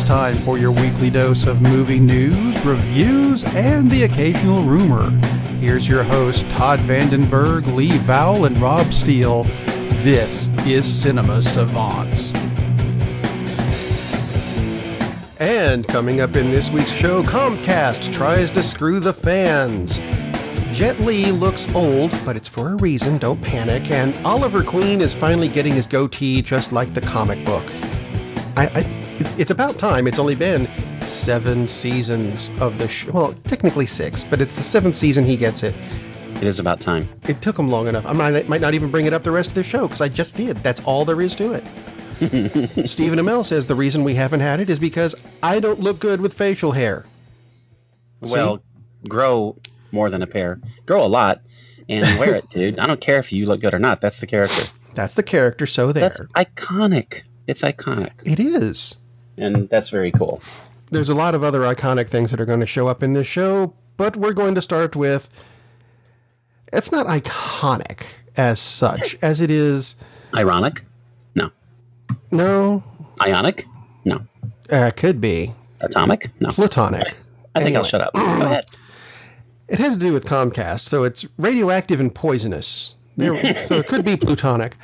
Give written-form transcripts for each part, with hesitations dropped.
time for your weekly dose of movie news, reviews, and the occasional rumor. Here's your host, Todd Vandenberg, Lee Vowell, and Rob Steele. This is Cinema Savants. And coming up in this week's show, Comcast tries to screw the fans. Jet Li looks old, but it's for a reason, don't panic. And Oliver Queen is finally getting his goatee just like the comic book. It's about time. It's only been 7 seasons of the show. Well, technically 6, but it's the 7th season he gets it. It is about time. It took him long enough. I might not even bring it up the rest of the show, because I just did. That's all there is to it. Stephen Amell says the reason we haven't had it is because I don't look good with facial hair. Well, grow more than a pair. Grow a lot and wear it, dude. I don't care if you look good or not. That's the character. That's the character, so there. That's iconic. It's iconic. It is. And that's very cool. There's a lot of other iconic things that are going to show up in this show, but we're going to start with... It's not iconic as such, as it is... Ironic? No. No. Ionic? No. Could be. Atomic? No. Platonic. I think I'll shut up. Go ahead. It has to do with Comcast, so it's radioactive and poisonous. So it could be plutonic,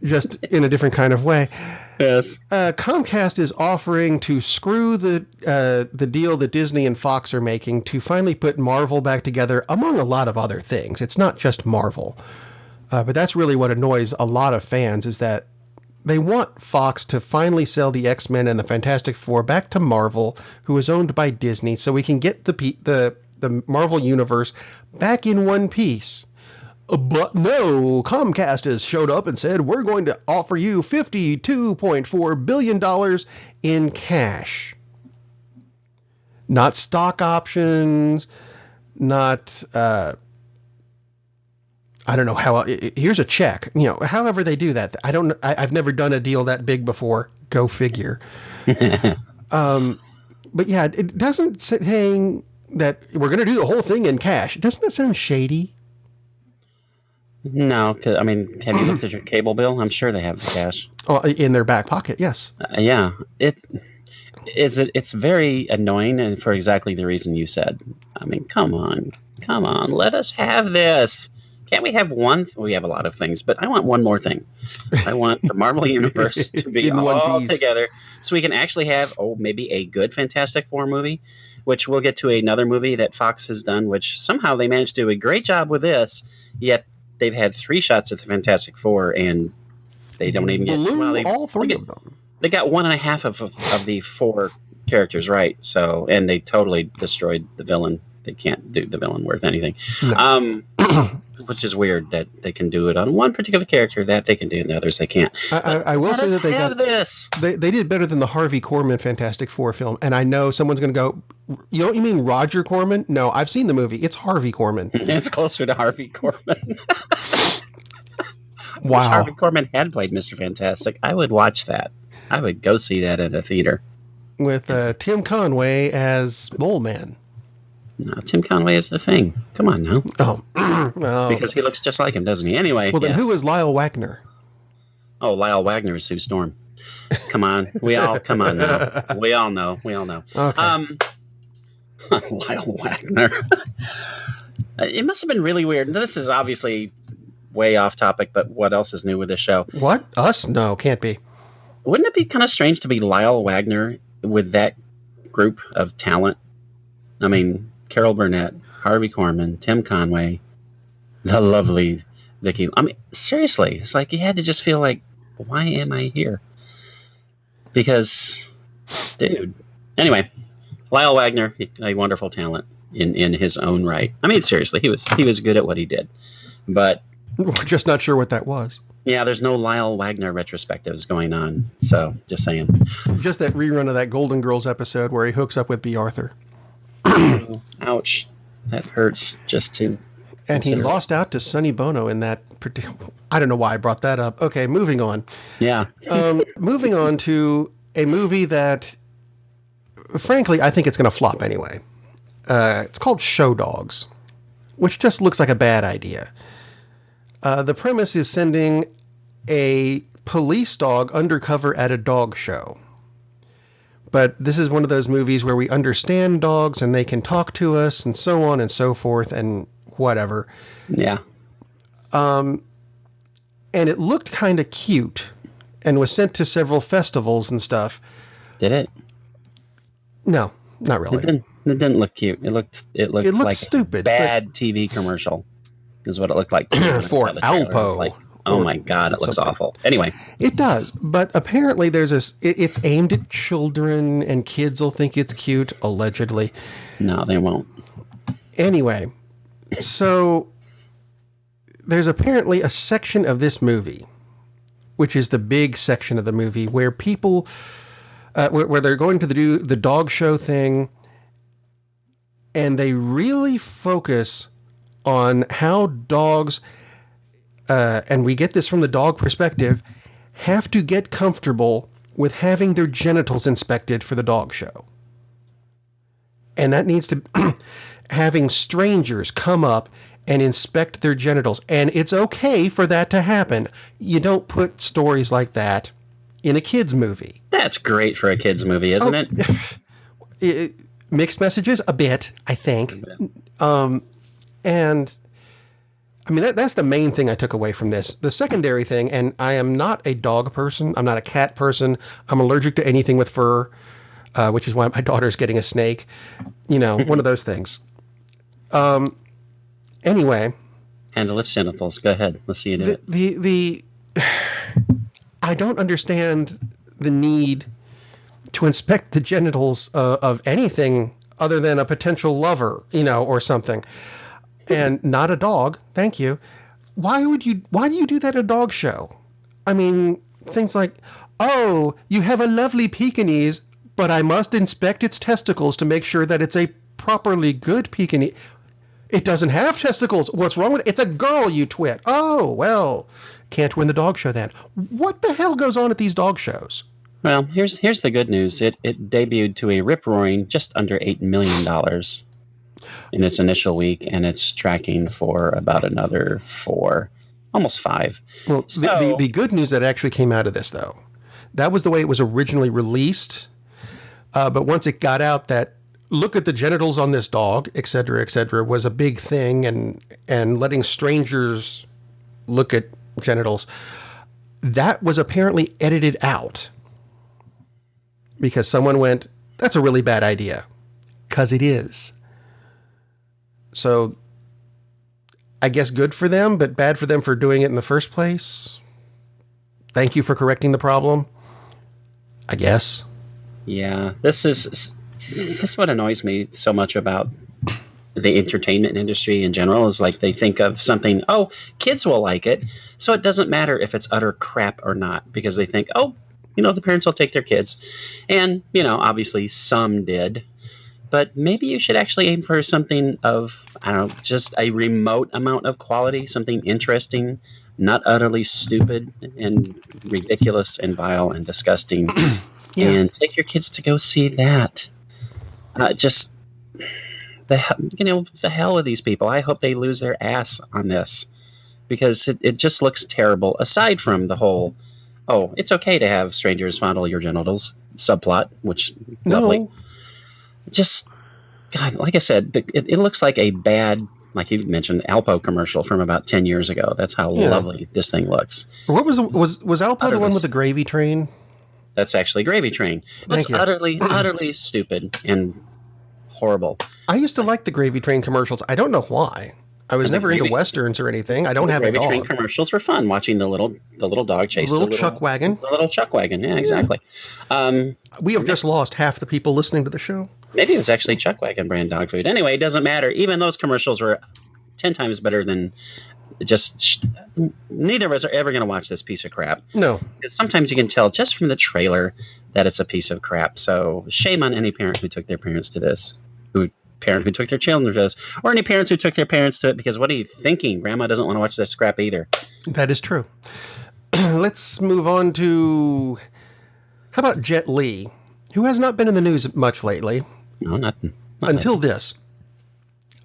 just in a different kind of way. Yes. Comcast is offering to screw the deal that Disney and Fox are making to finally put Marvel back together, among a lot of other things. It's not just Marvel. But that's really what annoys a lot of fans, is that they want Fox to finally sell the X-Men and the Fantastic Four back to Marvel, who is owned by Disney, so we can get the Marvel Universe back in one piece. But no, Comcast has showed up and said, we're going to offer you $52.4 billion in cash. Not stock options, not, I don't know how, here's a check. You know, however they do that. I've never done a deal that big before. Go figure. But yeah, it doesn't saying that we're going to do the whole thing in cash. Doesn't that sound shady? No, cause, I mean, have you looked at your cable bill? I'm sure they have the cash. Oh, in their back pocket, yes. Yeah, it's very annoying, and for exactly the reason you said. I mean, come on, let us have this. Can't we have one? We have a lot of things, but I want one more thing. I want the Marvel Universe to be all together, so we can actually have maybe a good Fantastic Four movie, which we'll get to another movie that Fox has done, which somehow they managed to do a great job with this, yet they've had 3 shots at the Fantastic Four, and they don't even get all 3 of them. They got 1.5 of the 4 characters right. So, and they totally destroyed the villain. They can't do the villain worth anything, no. Which is weird that they can do it on one particular character that they can do, and the others they can't. I will say that they got this. They did better than the Harvey Korman Fantastic Four film, and I know someone's going to go, you mean Roger Corman? No, I've seen the movie. It's Harvey Korman. It's closer to Harvey Korman. Wow. If Harvey Korman had played Mr. Fantastic, I would watch that. I would go see that at a theater. With Tim Conway as Mole Man. No, Tim Conway is the Thing. Come on now. Oh. Because he looks just like him, doesn't he? Anyway. Well, then yes. Who is Lyle Wagner? Oh, Lyle Wagner is Sue Storm. Come on. Come on now. We all know. Okay. Lyle Wagner. It must have been really weird. This is obviously way off topic, but what else is new with this show? What? Us? No, can't be. Wouldn't it be kind of strange to be Lyle Wagner with that group of talent? I mean, Carol Burnett, Harvey Korman, Tim Conway, the lovely Vicky. I mean, seriously, it's like you had to just feel like, why am I here? Because, dude. Anyway, Lyle Wagner, a wonderful talent in his own right. I mean, seriously, he was good at what he did. But we're just not sure what that was. Yeah, there's no Lyle Wagner retrospectives going on. So, just saying. Just that rerun of that Golden Girls episode where he hooks up with B. Arthur. Ouch. That hurts just to And he lost out to Sonny Bono in that. I don't know why I brought that up. Okay, moving on. Yeah. Moving on to a movie that, frankly, I think it's going to flop anyway. It's called Show Dogs, which just looks like a bad idea. The premise is sending a police dog undercover at a dog show. But this is one of those movies where we understand dogs and they can talk to us and so on and so forth and whatever. Yeah. And it looked kind of cute and was sent to several festivals and stuff. Did it? No, not really. It didn't look cute. It looked like stupid. Bad TV commercial is what it looked like. For Alpo. Like, oh my God, it looks awful. Anyway. It does, but apparently it's aimed at children and kids will think it's cute, allegedly. No, they won't. Anyway, so there's apparently a section of this movie, which is the big section of the movie, where people, where they're going to do the dog show thing, and they really focus on how dogs, and we get this from the dog perspective, have to get comfortable with having their genitals inspected for the dog show. And that needs to having strangers come up and inspect their genitals. And it's okay for that to happen. You don't put stories like that in a kid's movie. That's great for a kid's movie, isn't it? Mixed messages? A bit, I think. And I mean, that's the main thing I took away from this. The secondary thing, and I am not a dog person. I'm not a cat person. I'm allergic to anything with fur, which is why my daughter's getting a snake. You know, one of those things. Anyway. Handle its genitals. Go ahead. Let's see you do it. I don't understand the need to inspect the genitals of anything other than a potential lover, you know, or something. And not a dog. Thank you. Why do you do that at a dog show? I mean, things like, oh, you have a lovely Pekingese, but I must inspect its testicles to make sure that it's a properly good Pekingese. It doesn't have testicles. What's wrong with it? It's a girl, you twit. Oh, well, can't win the dog show then. What the hell goes on at these dog shows? Well, here's the good news. It debuted to a rip-roaring just under $8 million in its initial week, and it's tracking for about another 4, almost 5. Well, the good news that actually came out of this, though, that was the way it was originally released. But once it got out that look at the genitals on this dog, et cetera, was a big thing, and letting strangers look at genitals, that was apparently edited out because someone went, that's a really bad idea, because it is. So I guess good for them, but bad for them for doing it in the first place. Thank you for correcting the problem, I guess. Yeah, this is what annoys me so much about the entertainment industry in general is like they think of something, oh, kids will like it, so it doesn't matter if it's utter crap or not, because they think, oh, you know, the parents will take their kids. And, you know, obviously some did. But maybe you should actually aim for something of, I don't know, just a remote amount of quality, something interesting, not utterly stupid and ridiculous and vile and disgusting. Yeah. And take your kids to go see that. Just the hell with these people. I hope they lose their ass on this because it just looks terrible. Aside from the whole, oh, it's okay to have strangers fondle your genitals subplot, which lovely. Just, God, like I said, it looks like a bad, like you mentioned, Alpo commercial from about 10 years ago. That's how lovely this thing looks. What was Alpo the one with the gravy train? That's actually Gravy Train. That's utterly stupid and horrible. I used to like the Gravy Train commercials. I don't know why. I was never into westerns or anything. I don't have a dog. Gravy Train commercials were fun. Watching the little dog chase the little chuck wagon. The little chuck wagon. Yeah, exactly. We have just lost half the people listening to the show. Maybe it was actually Chuck Wagon brand dog food. Anyway, it doesn't matter. Even those commercials were 10 times better than just. Neither of us are ever going to watch this piece of crap. No. Because sometimes you can tell just from the trailer that it's a piece of crap. So shame on any parent who took their parents to this, parent who took their children to this, or any parents who took their parents to it, because what are you thinking? Grandma doesn't want to watch this crap either. That is true. Let's move on to, how about Jet Li, who has not been in the news much lately. No, not until this.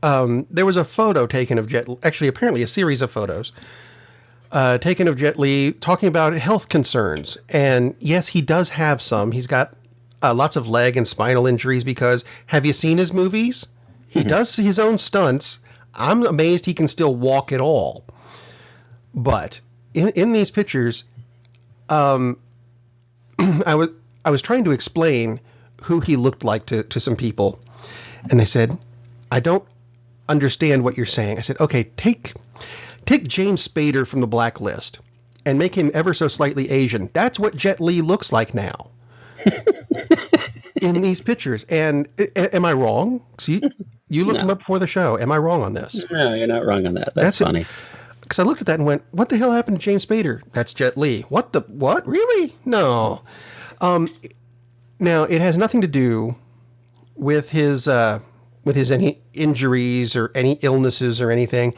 There was a photo taken of Jet Li, actually apparently a series of photos taken of Jet Li talking about health concerns. And yes, he does have some. He's got lots of leg and spinal injuries because have you seen his movies? He does his own stunts. I'm amazed he can still walk at all. But in these pictures, I was trying to explain who he looked like to some people, and they said, "I don't understand what you're saying." I said, "Okay, take James Spader from The Blacklist and make him ever so slightly Asian. That's what Jet Li looks like now." In these pictures. And am I wrong? See, you looked him up before the show. Am I wrong on this? No, you're not wrong on that. That's funny. Because I looked at that and went, what the hell happened to James Spader? That's Jet Li. What? Really? No. Now, it has nothing to do with his any injuries or any illnesses or anything.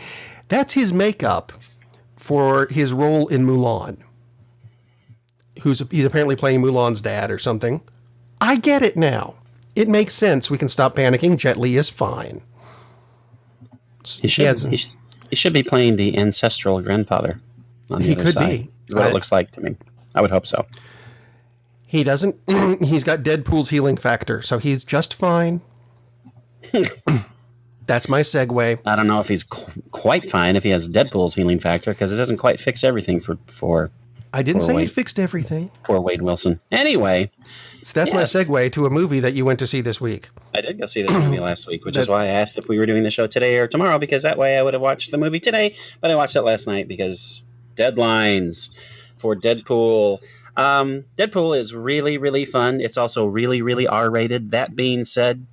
That's his makeup for his role in Mulan. He's apparently playing Mulan's dad or something. I get it now. It makes sense. We can stop panicking. Jet Li is fine. He should be playing the ancestral grandfather on the other side. He could be. That's what it looks like to me. I would hope so. He doesn't. He's got Deadpool's healing factor, so he's just fine. That's my segue. I don't know if he's quite fine if he has Deadpool's healing factor, because it doesn't quite fix everything for I didn't say it fixed everything. Poor Wade Wilson. Anyway. So that's my segue to a movie that you went to see this week. I did go see this movie last week, which is why I asked if we were doing the show today or tomorrow, because that way I would have watched the movie today, but I watched it last night because deadlines for Deadpool. Deadpool is really, really fun. It's also really, really R-rated. That being said,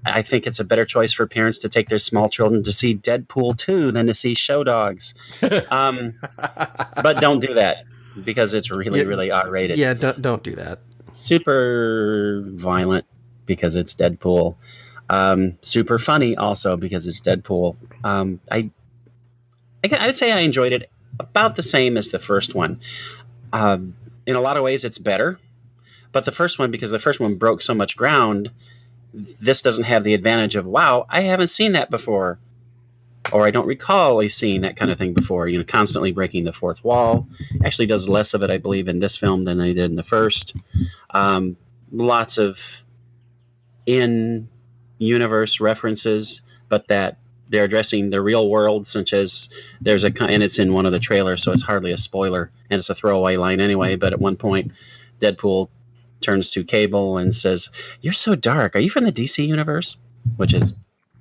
I think it's a better choice for parents to take their small children to see Deadpool 2 than to see Show Dogs. But don't do that because it's really, really R-rated. Yeah, don't do that. Super violent because it's Deadpool. Super funny also because it's Deadpool. I would say I enjoyed it about the same as the first one. In a lot of ways, it's better. But the first one, because the first one broke so much ground, this doesn't have the advantage of, wow, I haven't seen that before. Or I don't recall seeing that kind of thing before. Constantly breaking the fourth wall. Actually does less of it, I believe, in this film than they did in the first. Lots of in-universe references, but that they're addressing the real world, such as and it's in one of the trailers, so it's hardly a spoiler, and it's a throwaway line anyway, but at one point, Deadpool turns to Cable and says, "You're so dark. Are you from the DC universe?" Which is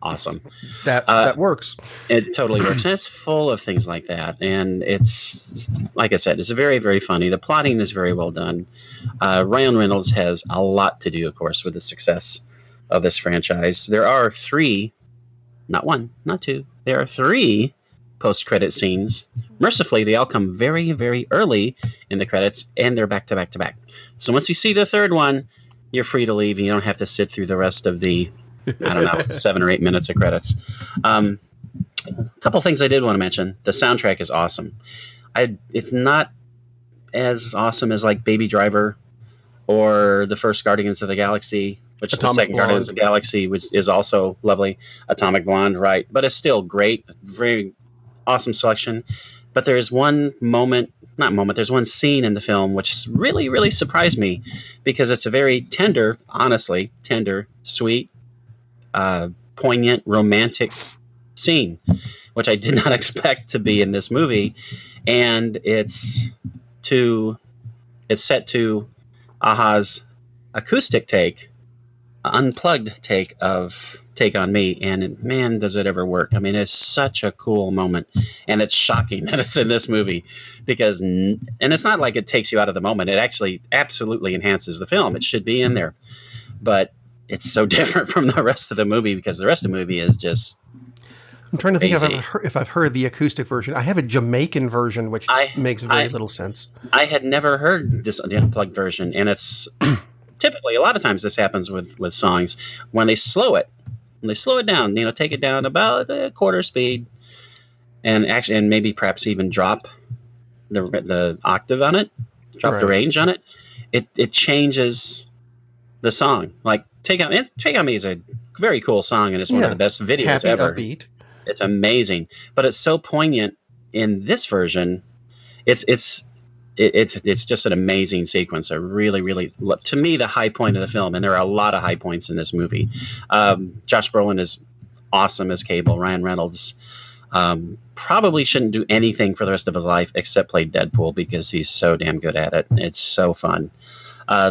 awesome. That works. It totally works. And it's full of things like that. And it's, like I said, it's very, very funny. The plotting is very well done. Ryan Reynolds has a lot to do, of course, with the success of this franchise. There are 3, not 1, not 2. There are 3 post-credit scenes. Mercifully, they all come very, very early in the credits, and they're back to back to back. So once you see the third one, you're free to leave, and you don't have to sit through the rest of the 7 or 8 minutes of credits. A couple things I did want to mention. The soundtrack is awesome. It's not as awesome as like Baby Driver or the first Guardians of the Galaxy, which is the second Guardians of the Galaxy, which is also lovely. Atomic Blonde, right? But it's still great. Very awesome selection. But there's one there's one scene in the film which really, really surprised me because it's a very tender, sweet, poignant, romantic scene, which I did not expect to be in this movie. And it's set to Aha's acoustic take, unplugged take of Take on Me, and man, does it ever work. I mean, it's such a cool moment, and it's shocking that it's in this movie because, and it's not like it takes you out of the moment. It actually absolutely enhances the film. It should be in there, but it's so different from the rest of the movie because the rest of the movie is just I'm trying to think if I've heard the acoustic version. I have a Jamaican version, which makes very little sense. I had never heard the unplugged version, and it's typically, a lot of times this happens with songs, when they slow it down, take it down about a quarter speed, and maybe perhaps even drop the octave on it, the range on it. It changes the song. Like Take on Me is a very cool song, and it's one of the best videos happy, ever. Upbeat. It's amazing, but it's so poignant in this version. It's it's just an amazing sequence. I really, really love, to me, the high point of the film, and there are a lot of high points in this movie. Josh Brolin is awesome as Cable. Ryan Reynolds probably shouldn't do anything for the rest of his life except play Deadpool because he's so damn good at it. It's so fun.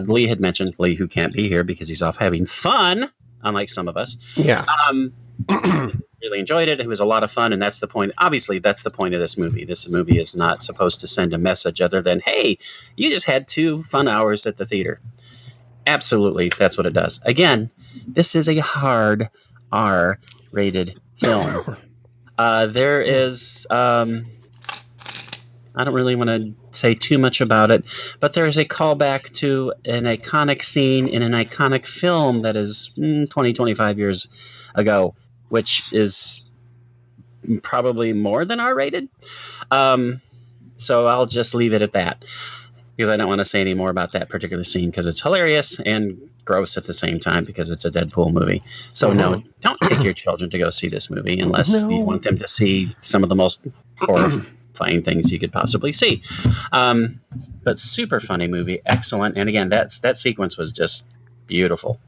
Lee had mentioned, Lee, who can't be here because he's off having fun, unlike some of us. Yeah. Really enjoyed it. It was a lot of fun, and that's the point. Obviously, that's the point of this movie. This movie is not supposed to send a message other than, hey, you just had 2 fun hours at the theater. Absolutely, that's what it does. Again, this is a hard R-rated film. There is... I don't really want to say too much about it, but there is a callback to an iconic scene in an iconic film that is 20, 25 years ago, which is probably more than R-rated. So I'll just leave it at that because I don't want to say any more about that particular scene because it's hilarious and gross at the same time because it's a Deadpool movie. So no, don't take your children to go see this movie unless you want them to see some of the most horrifying things you could possibly see. But super funny movie, excellent. And again, that sequence was just beautiful.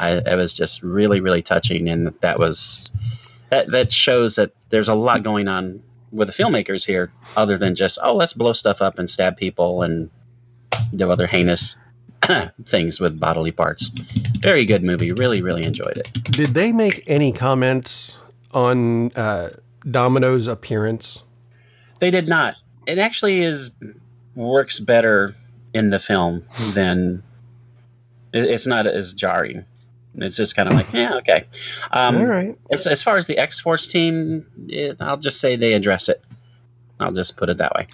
It was just really, really touching, and that shows that there's a lot going on with the filmmakers here, other than just let's blow stuff up and stab people and do other heinous things with bodily parts. Very good movie. Really, really enjoyed it. Did they make any comments on Domino's appearance? They did not. It actually works better in the film than it's not as jarring. It's just kind of like, yeah, okay. All right. As far as the X-Force team, I'll just say they address it. I'll just put it that way.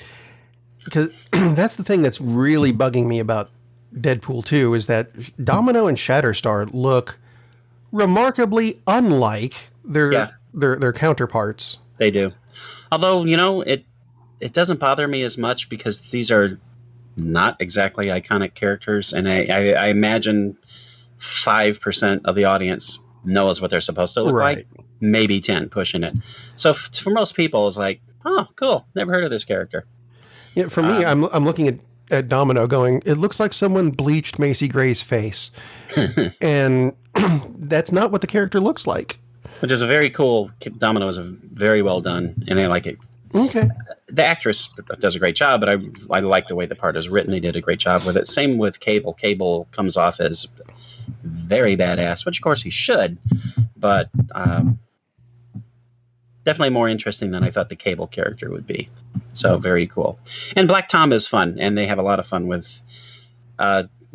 Because that's the thing that's really bugging me about Deadpool 2 is that Domino and Shatterstar look remarkably unlike their counterparts. They do. Although, it doesn't bother me as much because these are not exactly iconic characters, and I imagine 5% of the audience knows what they're supposed to look like. Maybe 10 pushing it. So for most people, it's like, oh, cool, never heard of this character. Yeah, for me, I'm looking at Domino going, it looks like someone bleached Macy Gray's face. And that's not what the character looks like. Which is a very cool. Domino is very well done, and I like it. Okay. The actress does a great job, but I like the way the part is written. They did a great job with it. Same with Cable. Cable comes off as very badass, which of course he should, but definitely more interesting than I thought the Cable character would be. So very cool. And Black Tom is fun, and they have a lot of fun with.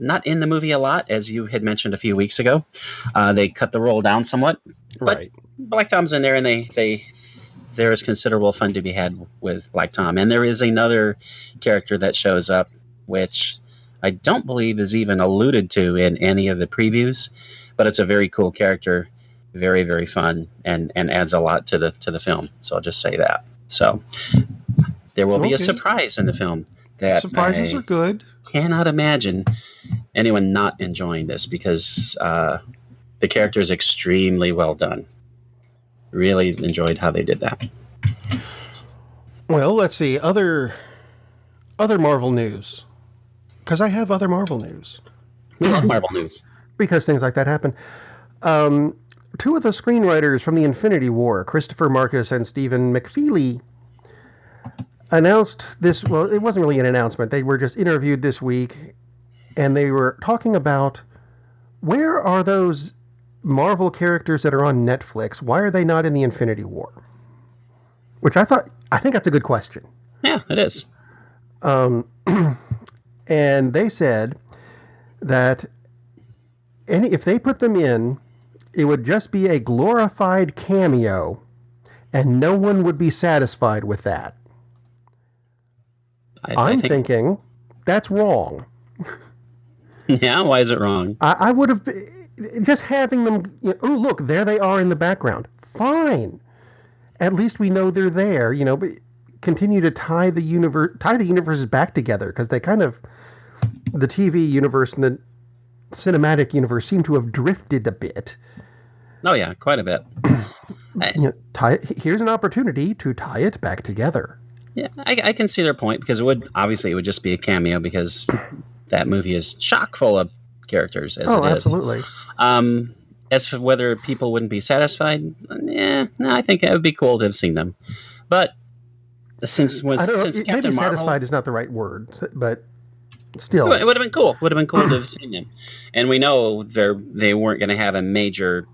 Not in the movie a lot, as you had mentioned a few weeks ago. They cut the role down somewhat. But Black Tom's in there, and there is considerable fun to be had with Black Tom. And there is another character that shows up, which I don't believe is even alluded to in any of the previews, but it's a very cool character, very, very fun, and adds a lot to the film. So I'll just say that. So there will be a surprise in the film. That surprises are good. Cannot imagine anyone not enjoying this because the character is extremely well done. Really enjoyed how they did that. Well, let's see. Other Marvel news. Because I have other Marvel news. We love Marvel news. Because things like that happen. 2 of the screenwriters from the Infinity War, Christopher Marcus and Stephen McFeely, announced this. Well, it wasn't really an announcement. They were just interviewed this week, and they were talking about where are those Marvel characters that are on Netflix? Why are they not in the Infinity War? Which I think that's a good question. Yeah, it is. And they said that if they put them in, it would just be a glorified cameo, and no one would be satisfied with that. I'm thinking that's wrong. Yeah, why is it wrong? I would have just having them. Oh, look, there they are in the background. Fine, at least we know they're there. But continue to tie the universes back together because they kind of the TV universe and the cinematic universe seem to have drifted a bit. Oh yeah, quite a bit. Here's an opportunity to tie it back together. Yeah, I can see their point because it would just be a cameo because that movie is chock full of characters as it is. Absolutely. As for whether people wouldn't be satisfied, no, I think it would be cool to have seen them. But since I don't know, since Captain maybe Marvel, satisfied is not the right word, but still. it would have been cool. Would have been cool to have seen them. And we know they weren't going to have a major,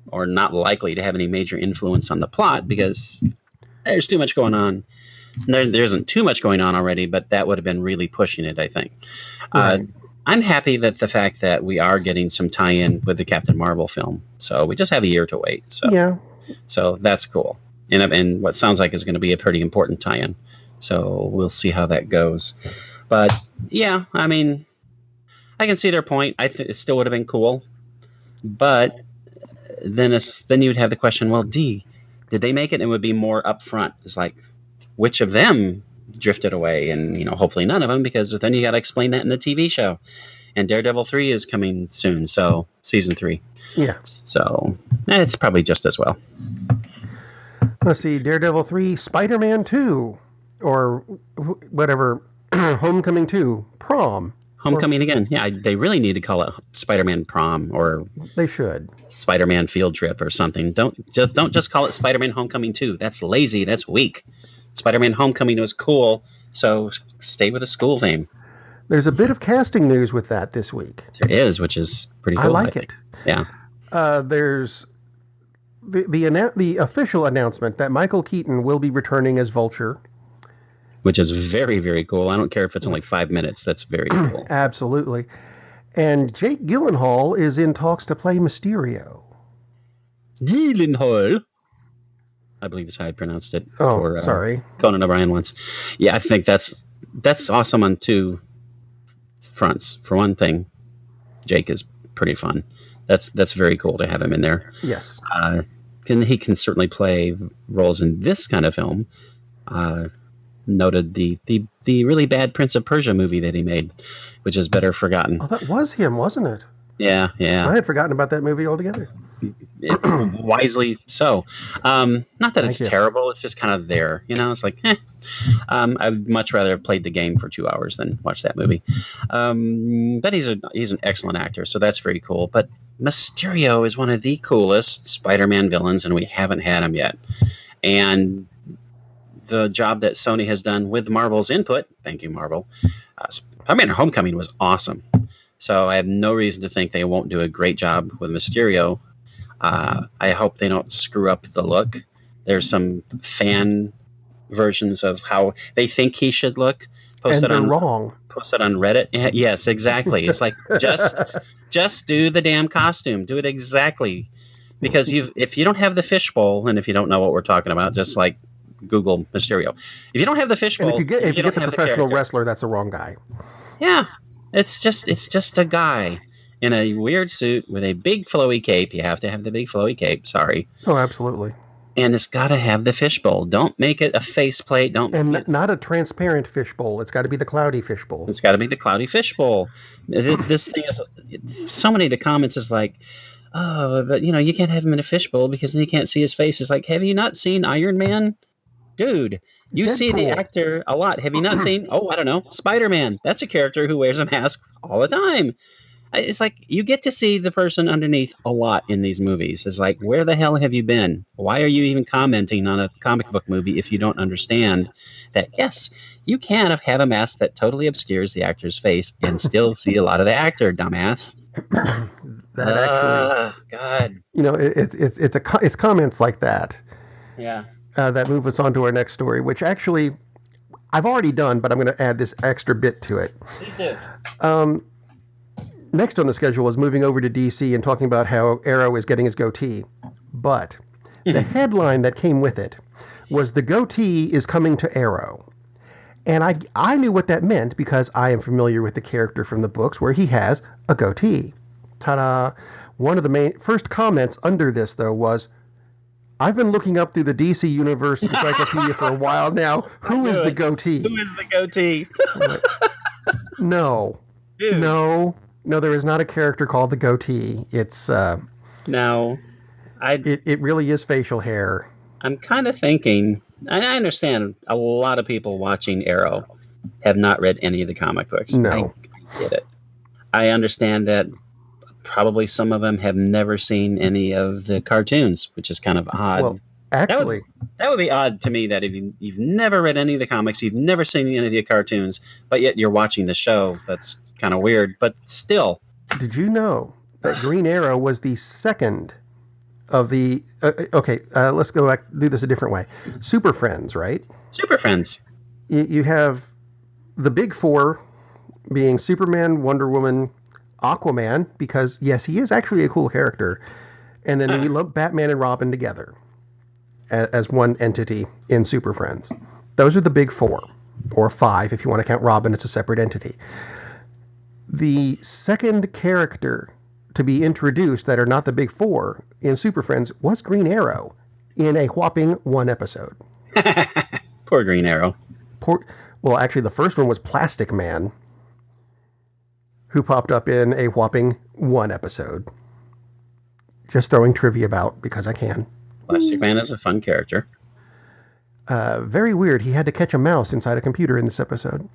or not likely to have any major influence on the plot because there's too much going on. There isn't too much going on already, but that would have been really pushing it, I think. Right. I'm happy that the fact that we are getting some tie-in with the Captain Marvel film. So we just have a year to wait. So Yeah. So that's cool. And what sounds like is going to be a pretty important tie-in. So we'll see how that goes. But yeah, I mean, I can see their point. It still would have been cool. But then you'd have the question, well, did they make it? And it would be more upfront. It's like, which of them drifted away? And, hopefully none of them, because then you got to explain that in the TV show. And Daredevil 3 is coming soon, so season 3. Yeah. So it's probably just as well. Let's see, Daredevil 3, Spiderman 2, or whatever, Homecoming 2, Prom. Homecoming again. Yeah, they really need to call it Spider-Man Prom or They should. Spider-Man Field Trip or something. Don't just call it Spider-Man Homecoming 2. That's lazy. That's weak. Spider-Man Homecoming was cool, so stay with the school theme. There's a bit of casting news with that this week. There is, which is pretty cool. I like it. Yeah. There's the official announcement that Michael Keaton will be returning as Vulture. Which is very, very cool. I don't care if it's only 5 minutes. That's very cool. Absolutely. And Jake Gyllenhaal is in talks to play Mysterio. Gyllenhaal, I believe is how I pronounced it. Oh, sorry. Conan O'Brien once. Yeah, I think that's awesome on two fronts. For one thing, Jake is pretty fun. That's very cool to have him in there. Yes. He can certainly play roles in this kind of film. Noted the really bad Prince of Persia movie that he made, which is better forgotten. Oh, that was him, wasn't it? Yeah. I had forgotten about that movie altogether. Wisely so. Not that it's terrible. It's just kind of there. It's like, I'd much rather have played the game for 2 hours than watch that movie. But he's an excellent actor, so that's very cool. But Mysterio is one of the coolest Spider-Man villains, and we haven't had him yet. And the job that Sony has done with Marvel's input, thank you, Marvel. Spider-Man Homecoming was awesome. So I have no reason to think they won't do a great job with Mysterio. I hope they don't screw up the look. There's some fan versions of how they think he should look. Posted on Reddit. Yes, exactly. It's like just do the damn costume. Do it exactly. Because if you don't have the fishbowl, and if you don't know what we're talking about, just like Google Mysterio. If you don't have the fishbowl, if you get the professional wrestler, that's the wrong guy. Yeah, it's just a guy in a weird suit with a big flowy cape. You have to have the big flowy cape. Sorry. Oh, absolutely. And it's got to have the fishbowl. Don't make it a faceplate. Not a transparent fishbowl. It's got to be the cloudy fishbowl. It's got to be the cloudy fishbowl. This thing is so many of the comments is like, oh, but you can't have him in a fishbowl because then you can't see his face. It's like, have you not seen Iron Man? Dude, you Deadpool. See the actor a lot. Have you not seen, I don't know, Spider-Man? That's a character who wears a mask all the time. It's like you get to see the person underneath a lot in these movies. It's like, where the hell have you been? Why are you even commenting on a comic book movie if you don't understand that, yes, you can have a mask that totally obscures the actor's face and still see a lot of the actor, dumbass. That actually, God. It's comments like that. Yeah. That move us on to our next story, which actually I've already done, but I'm going to add this extra bit to it. Please do. Next on the schedule is moving over to DC and talking about how Arrow is getting his goatee. But the headline that came with it was the goatee is coming to Arrow. And I knew what that meant because I am familiar with the character from the books where he has a goatee. Ta-da! One of the first comments under this, though, was, I've been looking up through the DC Universe encyclopedia for a while now. Who is the goatee? Who is the goatee? No. Dude. No, there is not a character called the goatee. It's no. It really is facial hair. I'm kind of thinking, I understand a lot of people watching Arrow have not read any of the comic books. No. I get it. I understand that probably some of them have never seen any of the cartoons, which is kind of odd. Well, actually, that would be odd to me that if you've never read any of the comics, you've never seen any of the cartoons, but yet you're watching the show. That's kind of weird, but still. did you know that Green Arrow was the second of the... let's go back, do this a different way. Super Friends, right? Super Friends. You have the big four being Superman, Wonder Woman, Aquaman, because, yes, he is actually a cool character. And then we lump Batman and Robin together as one entity in Super Friends. Those are the big four, or five if you want to count Robin as a separate entity. The second character to be introduced that are not the big four in Super Friends was Green Arrow in a whopping one episode. Poor Green Arrow. Well, actually, the first one was Plastic Man, who popped up in a whopping one episode. Just throwing trivia about because I can. Plastic Man is a fun character. Very weird. He had to catch a mouse inside a computer in this episode.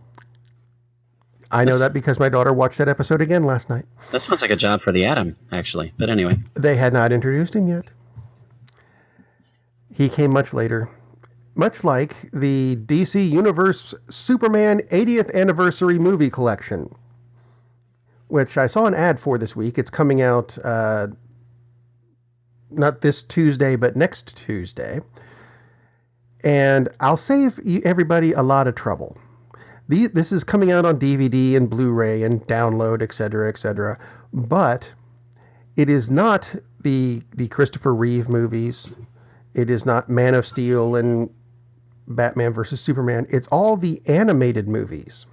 I know that because my daughter watched that episode again last night. That sounds like a job for the Atom, actually. But anyway. They had not introduced him yet. He came much later. Much like the DC Universe Superman 80th Anniversary Movie Collection, which I saw an ad for this week. It's coming out not this Tuesday, but next Tuesday. And I'll save everybody a lot of trouble. This is coming out on DVD and Blu-ray and download, etc., etc. But it is not the Christopher Reeve movies. It is not Man of Steel and Batman versus Superman. It's all the animated movies.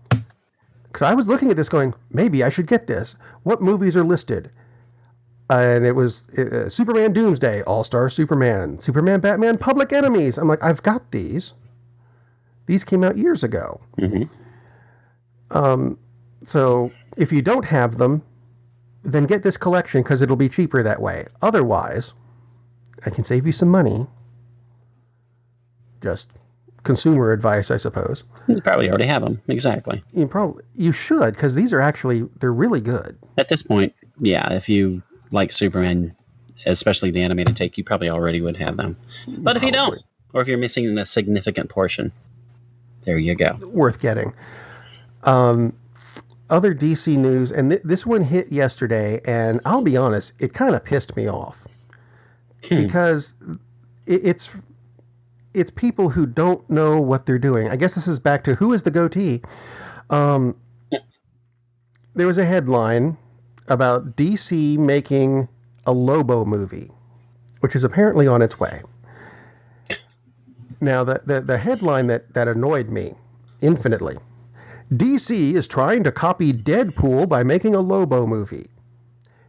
Because I was looking at this going, maybe I should get this. What movies are listed? And it was Superman Doomsday, All-Star Superman, Superman Batman Public Enemies. I'm like, I've got these. These came out years ago. Mm-hmm. So if you don't have them, then get this collection because it'll be cheaper that way. Otherwise, I can save you some money. Just consumer advice, I suppose. You probably already have them. Exactly. You should, because these are they're really good. At this point, yeah, if you like Superman, especially the animated take, you probably already would have them. But if you don't, or if you're missing a significant portion, there you go. Worth getting. Other DC news, and this one hit yesterday, and I'll be honest, it kind of pissed me off. Because it's people who don't know what they're doing. I guess this is back to who is the goatee. There was a headline about DC making a Lobo movie, which is apparently on its way. Now, the headline that annoyed me infinitely. DC is trying to copy Deadpool by making a Lobo movie.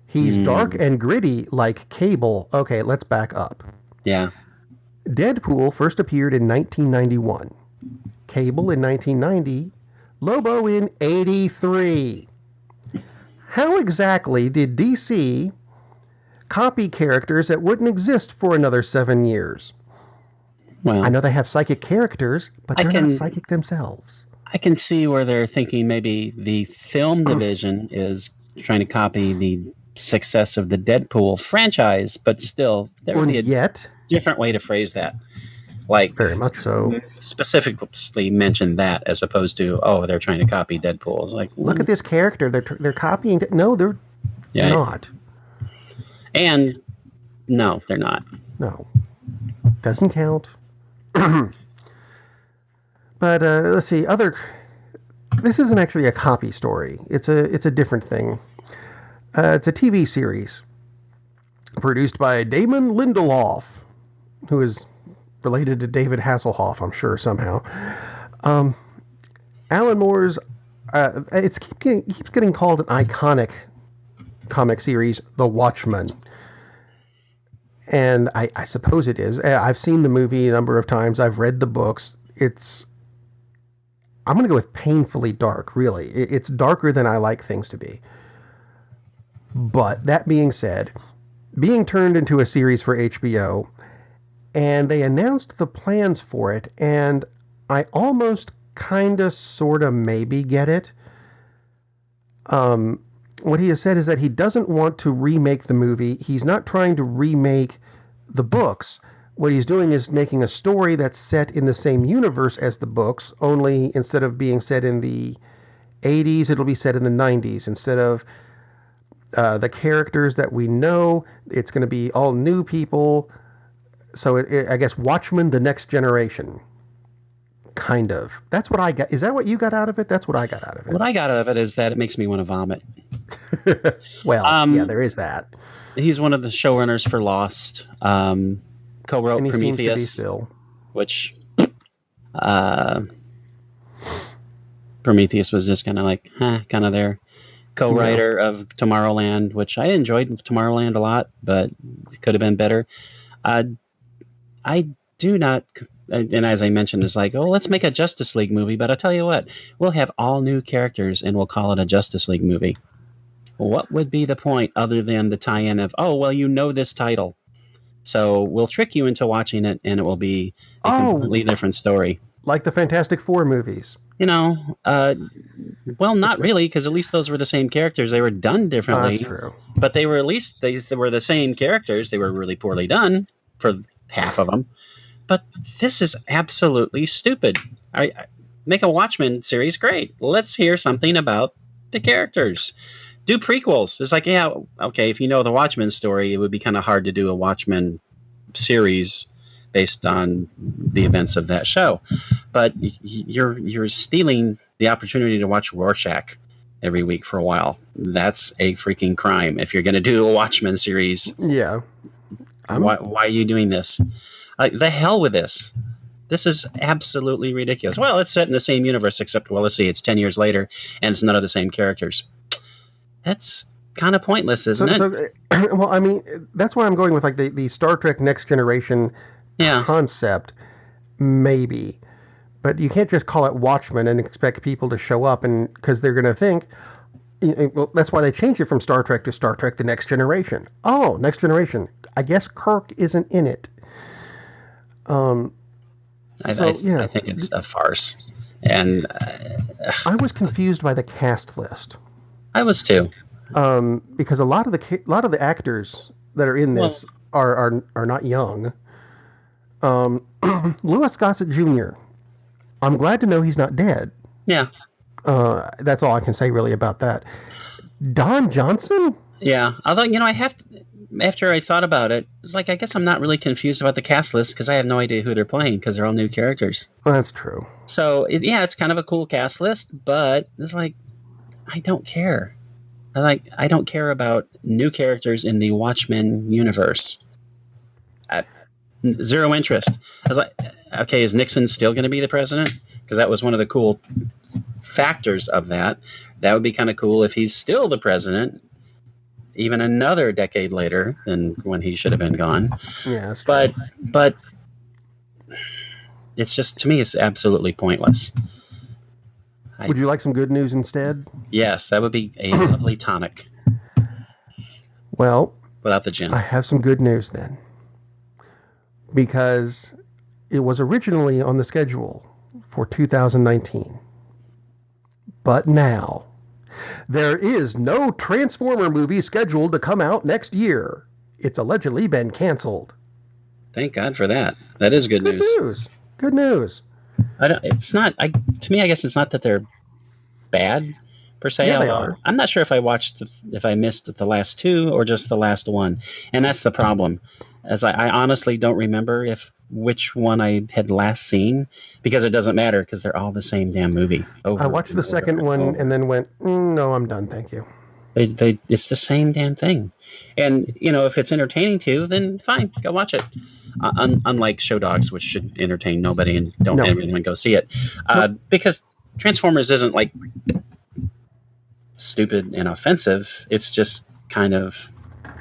He's dark and gritty like Cable. Okay, let's back up. Yeah. Deadpool first appeared in 1991. Cable in 1990. Lobo in 83. How exactly did DC copy characters that wouldn't exist for another 7 years? Well, I know they have psychic characters, but they're not psychic themselves. I can see where they're thinking maybe the film division is trying to copy the success of the Deadpool franchise, but still, there would be a different way to phrase that. Like, very much so. Specifically mention that as opposed to, they're trying to copy Deadpool. It's like, look at this character. They're copying. No, they're not. And no, they're not. No, doesn't count. But let's see. This isn't actually a copy story. It's a different thing. It's a TV series produced by Damon Lindelof, who is related to David Hasselhoff, I'm sure, somehow. Alan Moore's... it keeps getting called an iconic comic series, The Watchmen. And I suppose it is. I've seen the movie a number of times. I've read the books. I'm going to go with painfully dark, really. It's darker than I like things to be. But that being said, being turned into a series for HBO, and they announced the plans for it, and I almost kind of sort of maybe get it. What he has said is that he doesn't want to remake the movie. He's not trying to remake the books. What he's doing is making a story that's set in the same universe as the books, only instead of being set in the 80s, it'll be set in the 90s. Instead of the characters that we know, it's going to be all new people. So I guess Watchmen, the next generation. Kind of. That's what I got. Is that what you got out of it? That's what I got out of it. What I got out of it is that it makes me want to vomit. Well, yeah, there is that. He's one of the showrunners for Lost. Co-wrote And he Prometheus, seems to be still. which Prometheus was just kind of like, kind of there. Co-writer of Tomorrowland, which I enjoyed Tomorrowland a lot, but it could have been better. I do not, and as I mentioned, it's like, oh, let's make a Justice League movie, but I'll tell you what, we'll have all new characters and we'll call it a Justice League movie. What would be the point other than the tie-in of, oh, well, you know this title, so we'll trick you into watching it and it will be a completely different story. Like the Fantastic Four movies. You know, well, not really, because at least those were the same characters. They were done differently. That's true. But they were at least, they were the same characters. They were really poorly done for half of them. But this is absolutely stupid. I make a Watchmen series, great. Let's hear something about the characters. Do prequels. It's like, yeah, okay, if you know the Watchmen story, it would be kind of hard to do a Watchmen series based on the events of that show. But you're stealing the opportunity to watch Rorschach every week for a while. That's a freaking crime. If you're going to do a Watchmen series, yeah, why are you doing this? The hell with this. This is absolutely ridiculous. Well, it's set in the same universe, except, well, let's see, it's 10 years later, and it's none of the same characters. That's kind of pointless, isn't it? Well, I mean, that's why I'm going with like the Star Trek Next Generation concept, maybe. But you can't just call it Watchmen and expect people to show up, and because they're going to think, well, that's why they changed it from Star Trek to Star Trek The Next Generation. Oh, Next Generation. I guess Kirk isn't in it. I think it's a farce. And I was confused by the cast list. I was too. Because a lot of the actors that are in this are not young. Louis Gossett Jr. I'm glad to know he's not dead. Yeah. That's all I can say really about that. Don Johnson? Yeah. Although, I have to, after I thought about it, it's like, I guess I'm not really confused about the cast list because I have no idea who they're playing because they're all new characters. Well, that's true. So, it's kind of a cool cast list, but it's like, I don't care. I don't care about new characters in the Watchmen universe. Zero interest. I was like, okay, is Nixon still going to be the president? Because that was one of the cool factors of that. That would be kind of cool if he's still the president, even another decade later than when he should have been gone. Yeah, that's true. But it's just, to me, it's absolutely pointless. Would you like some good news instead? Yes, that would be a lovely tonic. Well, without the gin. I have some good news then. Because it was originally on the schedule for 2019. But now, there is no Transformer movie scheduled to come out next year. It's allegedly been canceled. Thank God for that. That is good news. Good news. It's not. To me, I guess it's not that they're bad per se. Yeah, they are. I'm not sure if I missed the last two or just the last one, and that's the problem. As I honestly don't remember which one I had last seen, because it doesn't matter because they're all the same damn movie. I watched the second one and then went, no, I'm done, thank you. It's the same damn thing, and if it's entertaining to you, then fine, go watch it. Unlike Show Dogs, which should entertain nobody and don't everyone go see it, because Transformers isn't like stupid and offensive. It's just kind of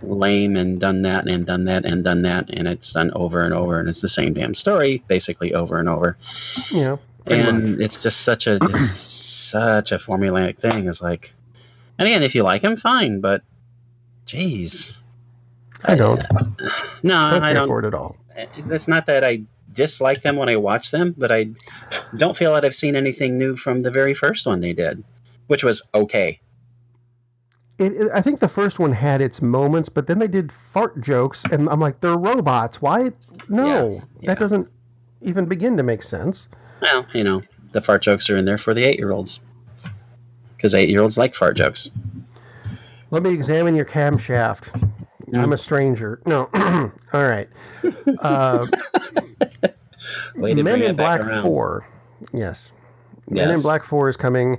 lame and done that and done that and done that, and it's done over and over, and it's the same damn story basically over and over. Yeah, and much. It's just such a formulaic thing. It's like, and again, if you like him, fine, but geez, I don't. No, I don't care for it at all. It's not that I dislike them when I watch them, but I don't feel that I've seen anything new from the very first one they did, which was okay. I think the first one had its moments, but then they did fart jokes, and I'm like, they're robots. Why? No, that doesn't even begin to make sense. Well, the fart jokes are in there for the 8-year-olds. Because 8-year-olds like fart jokes. Let me examine your camshaft. I'm a stranger. No. All right. Men in Black 4. Yes. Men in Black 4 is coming.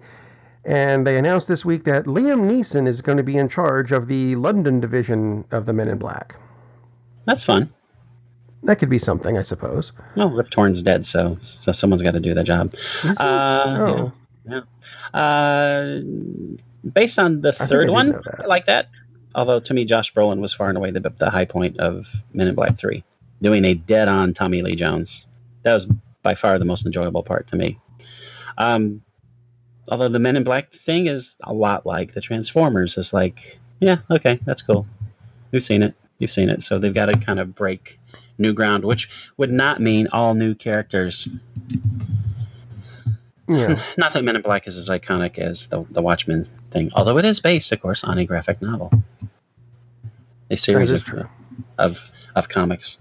And they announced this week that Liam Neeson is going to be in charge of the London division of the Men in Black. That's fun. That could be something, I suppose. Well, Rip Torn's dead, so someone's got to do that job. Yeah. Based on the third one, I like that. Although, to me, Josh Brolin was far and away the high point of Men in Black 3. Doing a dead-on Tommy Lee Jones. That was by far the most enjoyable part to me. Although the Men in Black thing is a lot like the Transformers. It's like, yeah, okay, that's cool. You've seen it. So they've got to kind of break new ground, which would not mean all new characters. Yeah. Not that Men in Black is as iconic as the Watchmen thing, although it is based, of course, on a graphic novel. A series of comics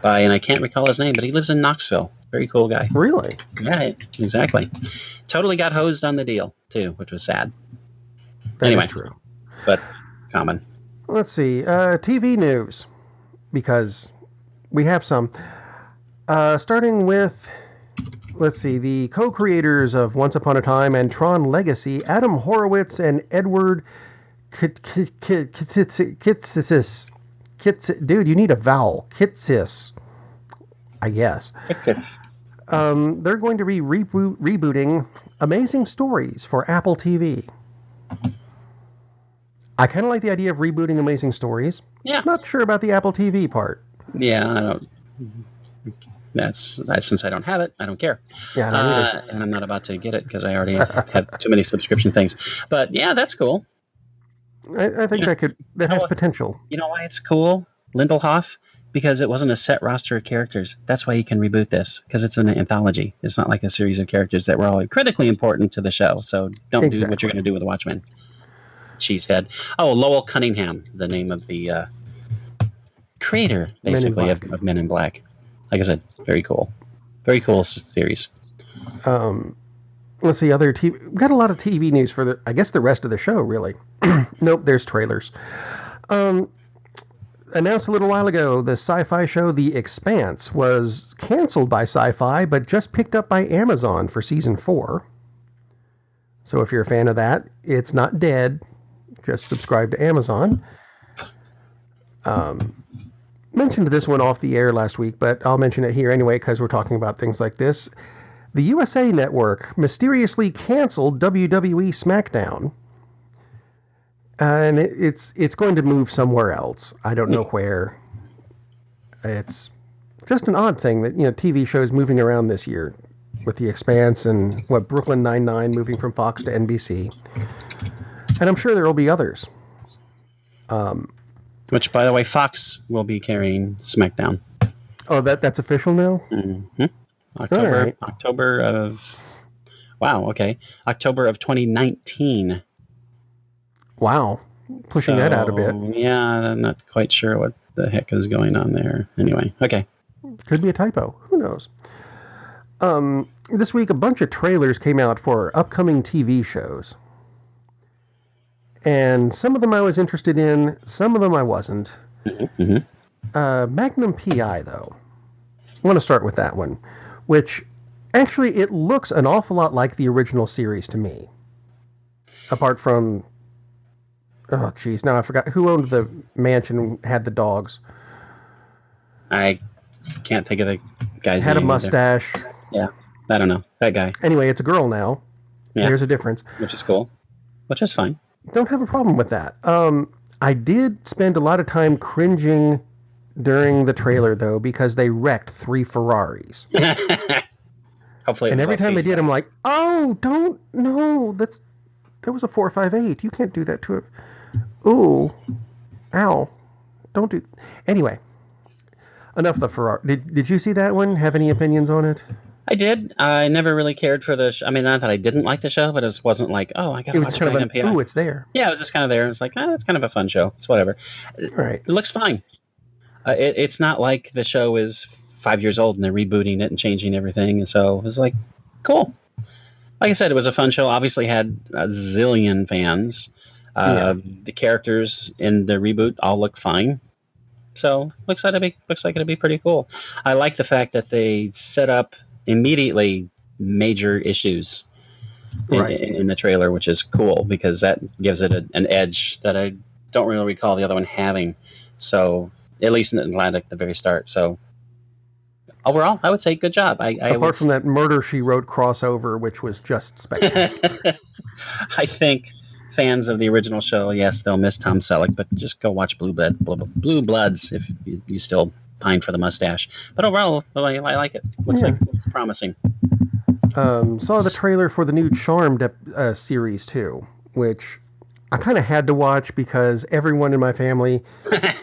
by, and I can't recall his name, but he lives in Knoxville. Very cool guy. Really? Yeah, exactly. Totally got hosed on the deal, too, which was sad. That is true. But common. Let's see. TV news, because we have some. Starting with, let's see, the co-creators of Once Upon a Time and Tron Legacy, Adam Horowitz and Edward Kitsis. Dude, you need a vowel. Kitsis, I guess. They're going to be rebooting Amazing Stories for Apple TV. I kind of like the idea of rebooting Amazing Stories. Yeah. Not sure about the Apple TV part. Yeah, I don't. That's since I don't have it, I don't care. Yeah, not either. And I'm not about to get it because I already have too many subscription things. But yeah, that's cool. I think that has potential. You know why it's cool, Lindelhoff? Because it wasn't a set roster of characters. That's why you can reboot this, because it's an anthology. It's not like a series of characters that were all critically important to the show. So don't do what you're going to do with Watchmen. Cheesehead. Oh, Lowell Cunningham, the name of the creator, basically, of Men in Black. Like I said, very cool. Very cool series. Let's see, other TV. We've got a lot of TV news for the rest of the show, really. Nope, there's trailers. Announced a little while ago, the sci-fi show The Expanse was canceled by Sci-Fi, but just picked up by Amazon for season 4. So if you're a fan of that, it's not dead. Just subscribe to Amazon. Mentioned this one off the air last week, but I'll mention it here anyway because we're talking about things like this. The USA Network mysteriously canceled WWE SmackDown. And it's going to move somewhere else. I don't know where. It's just an odd thing that, TV shows moving around this year with The Expanse and Brooklyn Nine-Nine moving from Fox to NBC. And I'm sure there will be others. Which, by the way, Fox will be carrying SmackDown. Oh, that's official now? Mm-hmm. October of 2019. Wow. Pushing that out a bit. Yeah, I'm not quite sure what the heck is going on there. Anyway, okay. Could be a typo. Who knows? This week, a bunch of trailers came out for upcoming TV shows. And some of them I was interested in, some of them I wasn't. Mm-hmm. Magnum P.I., though. I want to start with that one, which actually it looks an awful lot like the original series to me. Apart from... Oh, geez. Now I forgot. Who owned the mansion and had the dogs? I can't think of the guy's name. Had a mustache. Yeah. I don't know. That guy. Anyway, it's a girl now. Yeah. There's a difference. Which is cool. Which is fine. Don't have a problem with that. I did spend a lot of time cringing during the trailer, though, because they wrecked 3 Ferraris. Hopefully and every time they did, I'm like, oh, no, that was a 458. You can't do that to it. Ooh, ow, don't do. Anyway, enough of the Ferrari. Did you see that one? Have any opinions on it? I did. I never really cared for the. I mean, not that I didn't like the show, but it wasn't like, oh, I got to It watch was it kind on of MPI. ooh, it's there. Yeah, it was just kind of there. It's like, it's kind of a fun show. It's whatever. Right. It looks fine. It's not like the show is 5 years old and they're rebooting it and changing everything. And so it was like, cool. Like I said, it was a fun show. Obviously had a zillion fans. The characters in the reboot all look fine. So looks like it'll be pretty cool. I like the fact that they set up immediately major issues in the trailer, which is cool because that gives it an edge that I don't really recall the other one having. So at least in Atlantic at the very start. So overall, I would say good job. Apart from that Murder, She Wrote crossover, which was just spectacular. I think fans of the original show, yes, they'll miss Tom Selleck, but just go watch Blue Bloods if you still pine for the mustache. But overall, I like it. Looks promising. Saw the trailer for the new Charmed series too, which I kind of had to watch because everyone in my family,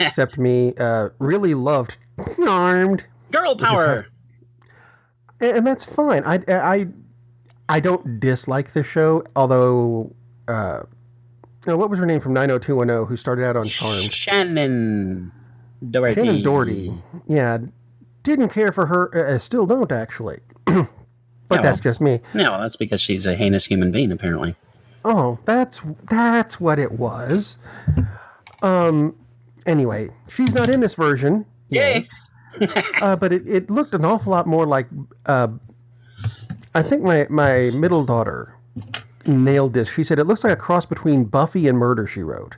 except me, really loved Charmed. Girl power. And that's fine. I don't dislike the show, although what was her name from 90210 who started out on Charmed? Shannon Doherty. Yeah, didn't care for her. Still don't actually. But that's just me. No, that's because she's a heinous human being, apparently. Oh, that's what it was. Anyway, she's not in this version. Yay! But it looked an awful lot more like. I think my middle daughter nailed this. She said it looks like a cross between Buffy and Murder, She Wrote.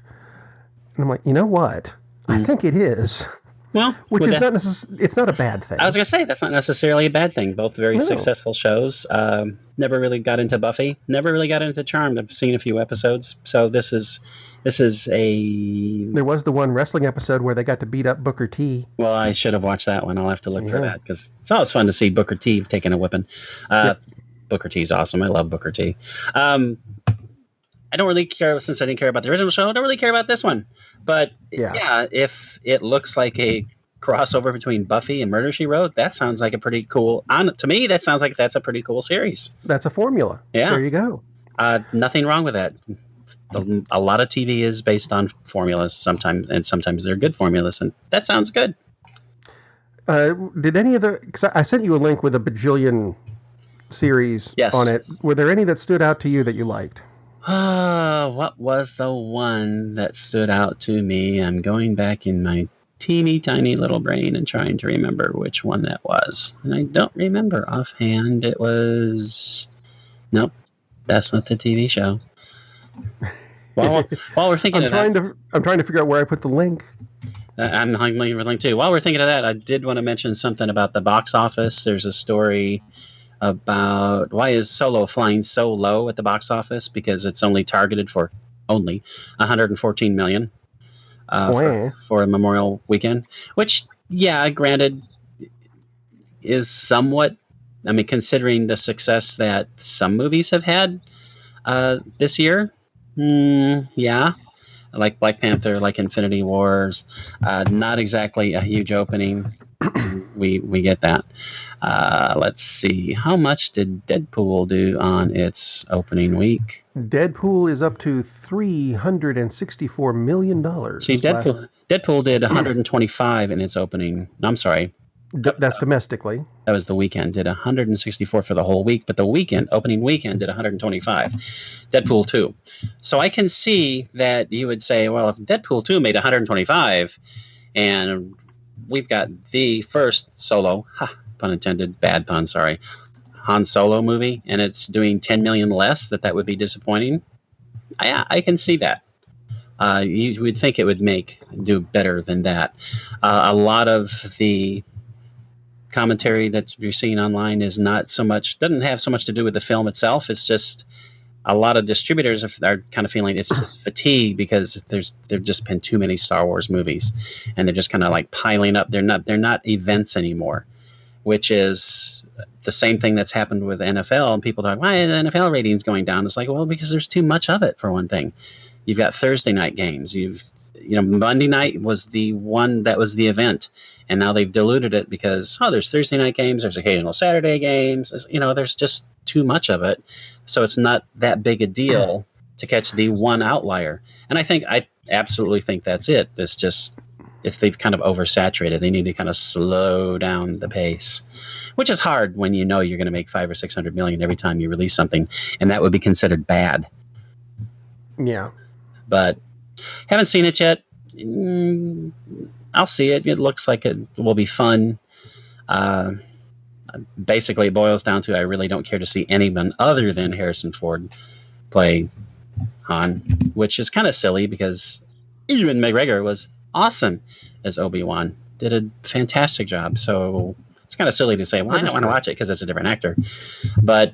And I'm like, you know what? I think it is. Well, which is not it's not a bad thing. I was going to say that's not necessarily a bad thing. Both very successful shows. Never really got into Buffy. Never really got into Charmed. I've seen a few episodes. So this is a. There was the one wrestling episode where they got to beat up Booker T. Well, I should have watched that one. I'll have to look for that because it's always fun to see Booker T taking a whipping. Booker T's awesome. I love Booker T. I don't really care since I didn't care about the original show. I don't really care about this one. But if it looks like a crossover between Buffy and Murder, She Wrote, that sounds like a pretty cool. To me, that sounds like that's a pretty cool series. That's a formula. Yeah, there you go. Nothing wrong with that. A lot of TV is based on formulas sometimes, and sometimes they're good formulas, and that sounds good. Did any of the? Cause I sent you a link with a bajillion series on it. Were there any that stood out to you that you liked? What was the one that stood out to me? I'm going back in my teeny tiny little brain and trying to remember which one that was. And I don't remember offhand. It was... Nope, that's not the TV show. While we're thinking I'm trying to figure out where I put the link. I'm looking for the link too. While we're thinking of that, I did want to mention something about the box office. There's a story about why is Solo flying so low at the box office, because it's only targeted for 114 million for a Memorial weekend, which granted is somewhat, I mean, considering the success that some movies have had this year, like Black Panther, like Infinity Wars, not exactly a huge opening. We get that. Let's see. How much did Deadpool do on its opening week? Deadpool is up to $364 million. See, Deadpool did 125 in its opening. I'm sorry. That's domestically. That was the weekend. Did 164 for the whole week, but the opening weekend did 125. Deadpool 2. So I can see that you would say, well, if Deadpool 2 made 125 and we've got the first Solo, pun intended, bad pun, sorry, Han Solo movie, and it's doing 10 million less, that would be disappointing. I can see that. You would think it would do better than that. A lot of the commentary that you're seeing online is doesn't have so much to do with the film itself. It's just a lot of distributors are kind of feeling it's just fatigue because there've just been too many Star Wars movies, and they're just kind of like piling up. They're not events anymore, which is the same thing that's happened with NFL. And people talk, why are the NFL ratings going down? It's like, well, because there's too much of it, for one thing. You've got Thursday night games. Monday night was the one that was the event, And now they've diluted it because, there's Thursday night games, there's occasional Saturday games. There's just too much of it. So it's not that big a deal to catch the one outlier. And I absolutely think that's it. It's just, if they've kind of oversaturated, they need to kind of slow down the pace, which is hard when you're going to make 500 or 600 million every time you release something. And that would be considered bad. Yeah. But haven't seen it yet. I'll see it. It looks like it will be fun. Basically, it boils down to I really don't care to see anyone other than Harrison Ford play Han, which is kind of silly because Ewan McGregor was awesome as Obi-Wan. Did a fantastic job. So it's kind of silly to say, well, I don't want to watch it because it's a different actor. But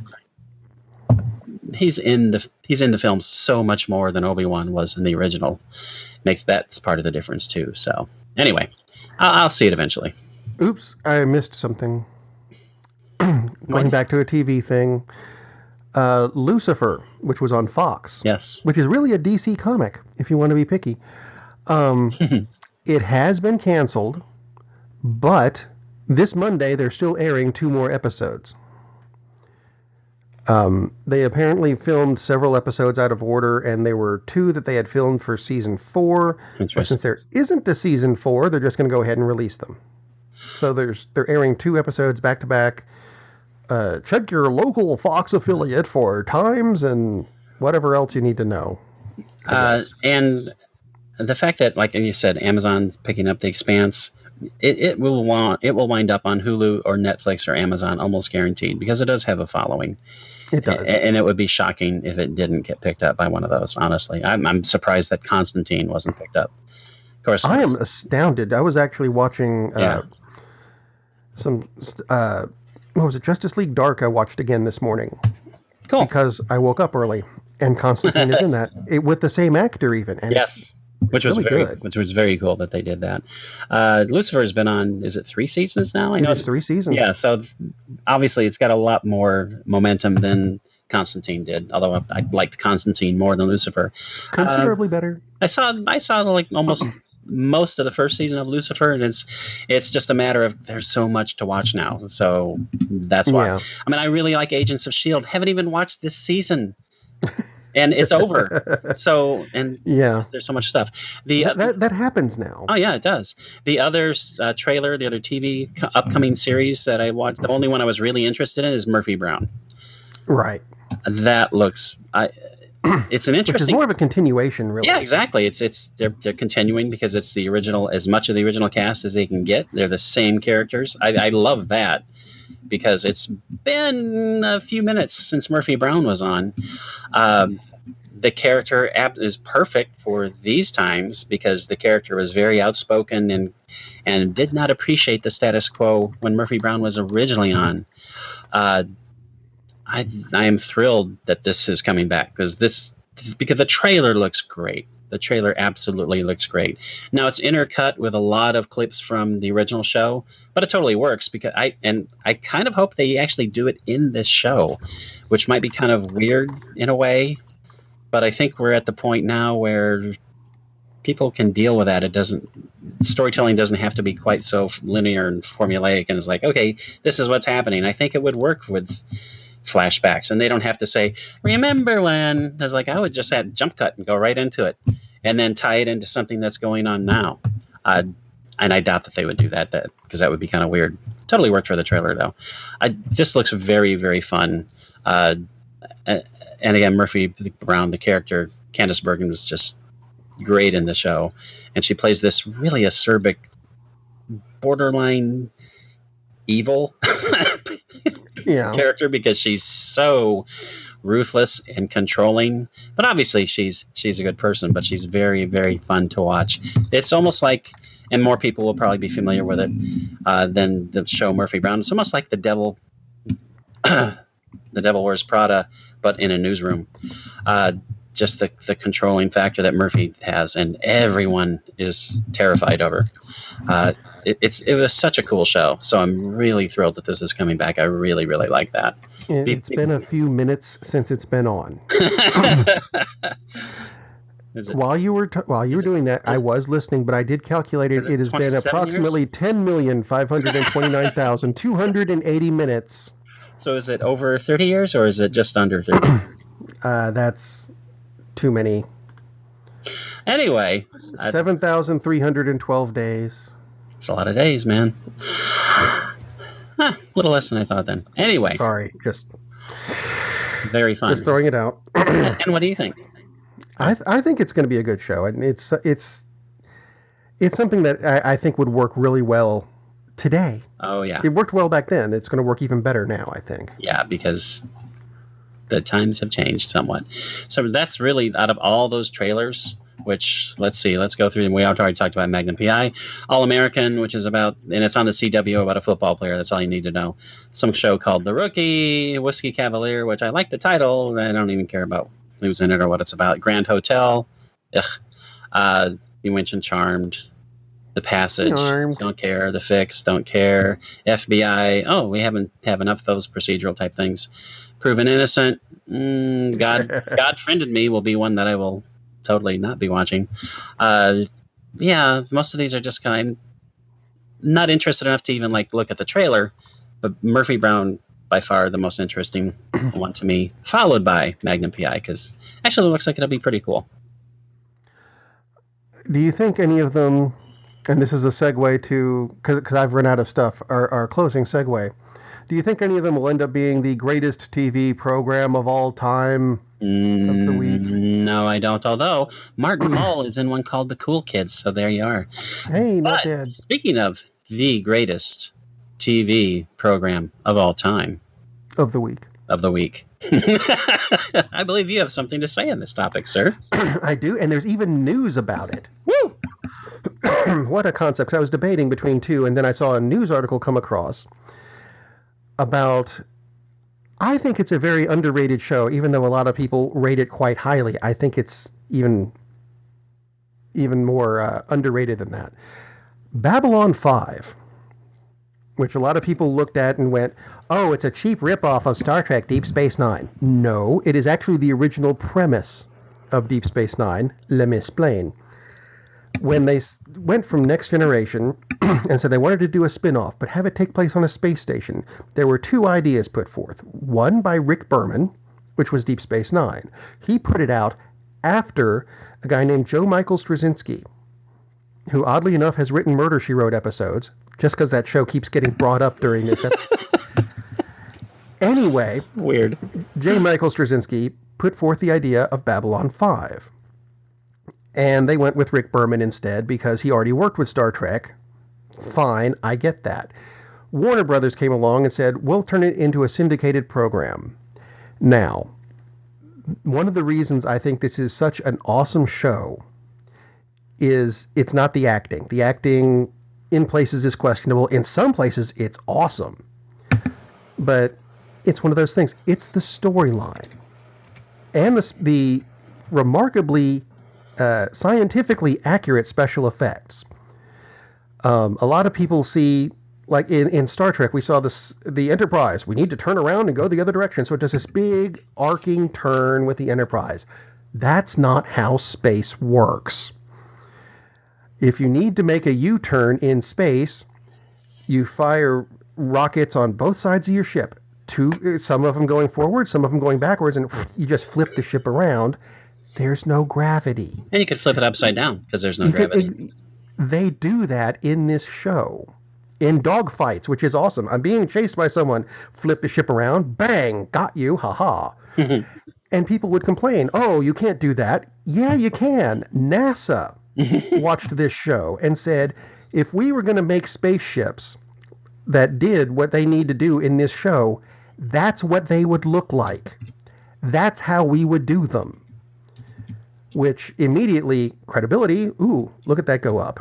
he's in the film so much more than Obi-Wan was in the original. That's part of the difference too. So anyway, I'll see it eventually. Oops, I missed something. Going back to a TV thing, Lucifer, which was on Fox. Yes. Which is really a DC comic, if you want to be picky. It has been canceled, but this Monday they're still airing 2 more episodes. They apparently filmed several episodes out of order, and there were 2 that they had filmed for season 4. But since there isn't a season 4, they're just going to go ahead and release them. So they're airing 2 episodes back to back. Check your local Fox affiliate for times and whatever else you need to know. And the fact that, like you said, Amazon's picking up The Expanse, it will wind up on Hulu or Netflix or Amazon almost guaranteed, because it does have a following. It does. And it would be shocking if it didn't get picked up by one of those, honestly. I'm surprised that Constantine wasn't picked up. Of course, I am astounded. I was actually watching what was it, Justice League Dark I watched again this morning. Cool. Because I woke up early, and Constantine is in that, with the same actor even. And yes. Which was really good. Which was very cool that they did that. Lucifer has been on, is it 3 seasons now? I know it's 3 seasons. Yeah, so obviously it's got a lot more momentum than Constantine did, although I liked Constantine more than Lucifer. Considerably better. I saw like almost most of the first season of Lucifer, and it's just a matter of there's so much to watch now. So that's why. Yeah. I mean, I really like Agents of S.H.I.E.L.D. Haven't even watched this season. And it's over. So, and there's so much stuff. That happens now. Oh, yeah, it does. The other trailer, the other TV upcoming series that I watched, the only one I was really interested in is Murphy Brown. Right. That looks... it's an interesting... Which is more of a continuation, really. Yeah, exactly. They're continuing because it's the original, as much of the original cast as they can get. They're the same characters. I love that, because it's been a few minutes since Murphy Brown was on. The character is perfect for these times, because the character was very outspoken and did not appreciate the status quo when Murphy Brown was originally on. I am thrilled that this is coming back, because the trailer looks great. The trailer absolutely looks great. Now, it's intercut with a lot of clips from the original show, but it totally works, because I kind of hope they actually do it in this show, which might be kind of weird in a way, but I think we're at the point now where people can deal with that. Storytelling doesn't have to be quite so linear and formulaic, and it's like, okay, this is what's happening. I think it would work with flashbacks, and they don't have to say, remember when. There's like, I would just have jump cut and go right into it, and then tie it into something that's going on now. And I doubt that they would do that because that would be kind of weird. Totally worked for the trailer, though. This looks very, very fun. And again, Murphy Brown, the character, Candice Bergen, was just great in the show, and she plays this really acerbic, borderline evil character, because she's so ruthless and controlling. But obviously she's a good person, but she's very, very fun to watch. It's almost like, and more people will probably be familiar with it than the show Murphy Brown. It's almost like The Devil Wears Prada, but in a newsroom. Just the controlling factor that Murphy has, and everyone is terrified of her. It was such a cool show, so I'm really thrilled that this is coming back. I really, really like that. It's been a few minutes since it's been on. Is it? While you were doing that, I was listening, but I did calculate it. It has been 27 approximately 10,529,280 minutes. So is it over 30 years or is it just under 30? That's too many. Anyway. 7,312 days. It's a lot of days, man. A little less than I thought then. Anyway. Sorry, just very fun. Just throwing it out. And what do you think? I think it's going to be a good show, and it's something that I think would work really well today. Oh yeah, it worked well back then. It's going to work even better now, I think. Yeah, because the times have changed somewhat. So that's really, out of all those trailers, which, let's go through them. We already talked about Magnum PI, All American, which is about, and it's on the CW, about a football player. That's all you need to know. Some show called The Rookie, Whiskey Cavalier, which I like the title. I don't even care about who's in it or what it's about. Grand Hotel. Ugh. You mentioned Charmed. The Passage. Charmed. Don't care. The Fix. Don't care. FBI. Oh, we haven't have enough of those procedural type things. Proven Innocent. God Friended Me will be one that I will totally not be watching. Yeah, most of these are just kind of not interested enough to even look at the trailer. But Murphy Brown, by far the most interesting one to me, followed by Magnum PI, because actually it looks like it'll be pretty cool. Do you think any of them, and this is a segue to, because I've run out of stuff, our closing segue, do you think any of them will end up being the greatest TV program of all time of the week? No, I don't. Although Martin Mull is in one called The Cool Kids, so there you are. Hey, not but bad. Speaking of the greatest TV program of all time. Of the week. I believe you have something to say on this topic, sir. I do, and there's even news about it. Woo! What a concept. 'Cause I was debating between two, and then I saw a news article come across about, I think it's a very underrated show, even though a lot of people rate it quite highly. I think it's even more underrated than that. Babylon 5, which a lot of people looked at and went, oh, it's a cheap ripoff of Star Trek Deep Space Nine. No, it is actually the original premise of Deep Space Nine, Let me explain. When they went from Next Generation and said they wanted to do a spin-off, but have it take place on a space station, there were two ideas put forth. One by Rick Berman, which was Deep Space Nine. He put it out after a guy named Joe Michael Straczynski, who oddly enough has written Murder, She Wrote episodes, just because that show keeps getting brought up during this episode. Anyway, weird. J. Michael Straczynski put forth the idea of Babylon 5. And they went with Rick Berman instead because he already worked with Star Trek. Fine, I get that. Warner Brothers came along and said, we'll turn it into a syndicated program. Now, one of the reasons I think this is such an awesome show is it's not the acting. The acting in places is questionable. In some places, it's awesome. But it's one of those things. It's the storyline. And the remarkably scientifically accurate special effects. A lot of people see, like in Star Trek, we saw the Enterprise. We need to turn around and go the other direction. So it does this big arcing turn with the Enterprise. That's not how space works. If you need to make a U-turn in space, you fire rockets on both sides of your ship. Some of them going forward, some of them going backwards, and you just flip the ship around. There's no gravity. And you could flip it upside down because there's no gravity. They do that in this show. In dogfights, which is awesome. I'm being chased by someone, flip the ship around, bang, got you, haha. And people would complain, oh, you can't do that. Yeah, you can. NASA watched this show and said, if we were going to make spaceships that did what they need to do in this show, that's what they would look like. That's how we would do them. Which immediately, credibility, ooh, look at that go up.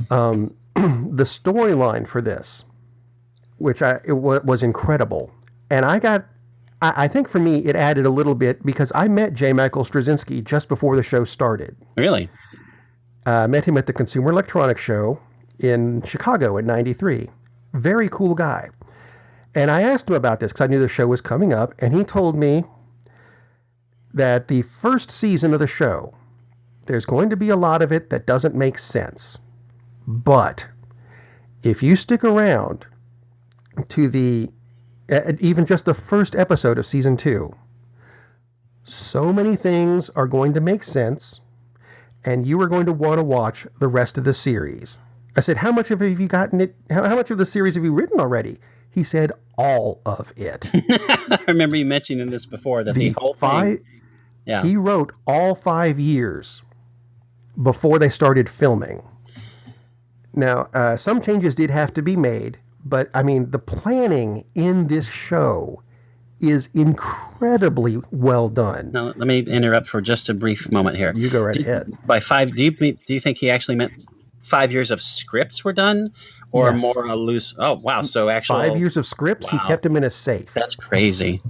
The storyline for this, which was incredible. And I think for me, it added a little bit because I met J. Michael Straczynski just before the show started. Really? Met him at the Consumer Electronics Show in Chicago in '93. Very cool guy. And I asked him about this because I knew the show was coming up, and he told me, that the first season of the show, there's going to be a lot of it that doesn't make sense. But if you stick around to even just the first episode of season 2, so many things are going to make sense, and you are going to want to watch the rest of the series. I said, how much have you gotten it? How much of the series have you written already? He said, all of it. I remember you mentioning this before, that the whole thing. Yeah. He wrote all 5 years before they started filming. Now, some changes did have to be made, but, I mean, the planning in this show is incredibly well done. Now, let me interrupt for just a brief moment here. You go right ahead. By 5, do you think he actually meant 5 years of scripts were done? Or Yes. more a loose... Oh, wow. So actually... 5 years of scripts, Wow. he kept them in a safe. That's crazy.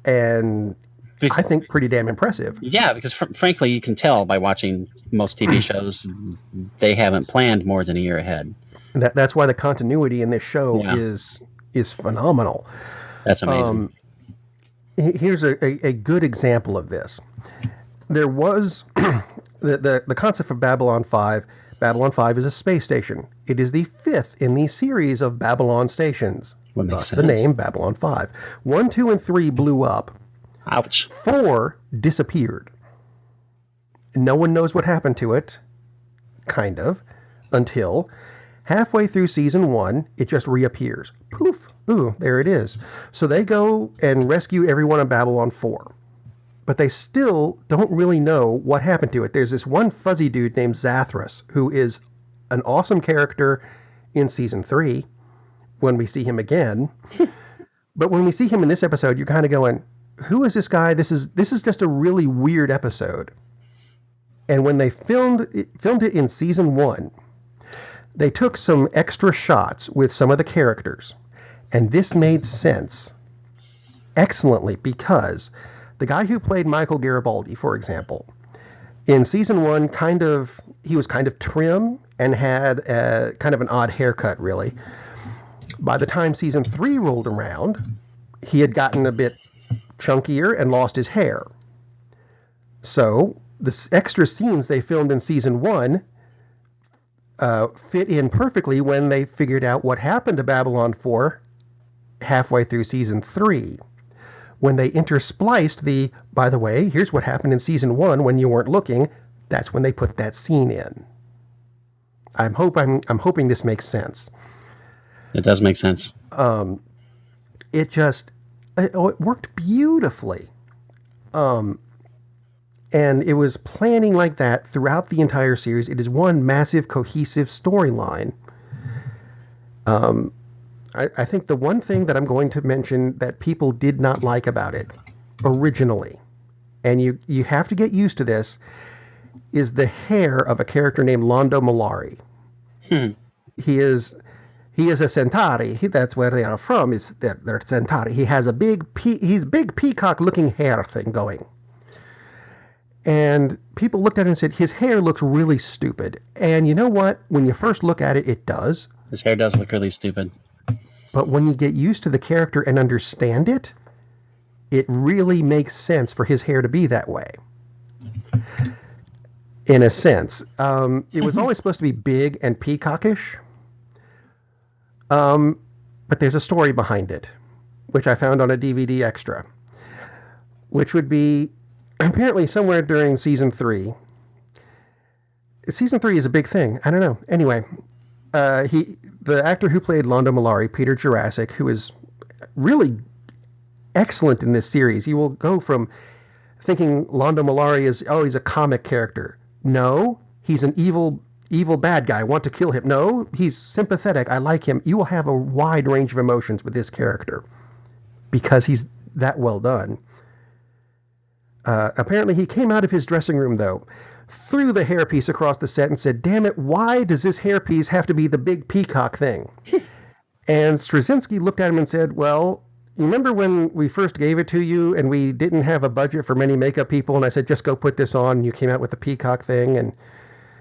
And I think pretty damn impressive. Yeah, because frankly, you can tell by watching most TV shows, they haven't planned more than a year ahead. That's why the continuity in this show Yeah. is phenomenal. That's amazing. Here's a good example of this. There was the concept of Babylon 5. Babylon 5 is a space station. It is the 5th in the series of Babylon stations. What makes Thus sense. the name Babylon 5. 1, 2, and 3 blew up. Ouch. 4 disappeared. No one knows what happened to it, kind of, until halfway through season 1, it just reappears. Poof! Ooh, there it is. So they go and rescue everyone in Babylon 4. But they still don't really know what happened to it. There's this one fuzzy dude named Zathras, who is an awesome character in season 3, when we see him again. But when we see him in this episode, you're kind of going, who is this guy? This is just a really weird episode. And when they filmed it in season 1, they took some extra shots with some of the characters. And this made sense excellently, because the guy who played Michael Garibaldi, for example, in season 1, he was kind of trim and had kind of an odd haircut, really. By the time season 3 rolled around, he had gotten a bit chunkier and lost his hair. So the extra scenes they filmed in season 1 fit in perfectly when they figured out what happened to Babylon 4 halfway through season 3. When they interspliced by the way, here's what happened in season 1 when you weren't looking, that's when they put that scene in. I'm hoping this makes sense. It does make sense. It worked beautifully. And it was planning like that throughout the entire series. It is one massive, cohesive storyline. I think the one thing that I'm going to mention that people did not like about it originally, and you have to get used to this, is the hair of a character named Londo Mollari. He is a Centauri. That's where they are from. They're Centauri. He has a big peacock-looking hair thing going. And people looked at him and said, his hair looks really stupid. And you know what? When you first look at it, it does. His hair does look really stupid. But when you get used to the character and understand it, it really makes sense for his hair to be that way. In a sense. It was always supposed to be big and peacockish. But there's a story behind it, which I found on a DVD extra, which would be apparently somewhere during season 3. Season 3 is a big thing. I don't know. Anyway, the actor who played Londo Mollari, Peter Jurassic, who is really excellent in this series. You will go from thinking Londo Mollari is, he's a comic character. No, he's an evil bad guy. I want to kill him. No, he's sympathetic. I like him. You will have a wide range of emotions with this character because he's that well done. Apparently he came out of his dressing room, though, threw the hairpiece across the set and said, damn it, why does this hairpiece have to be the big peacock thing? And Straczynski looked at him and said, well, you remember when we first gave it to you and we didn't have a budget for many makeup people, and I said, just go put this on, and you came out with the peacock thing? And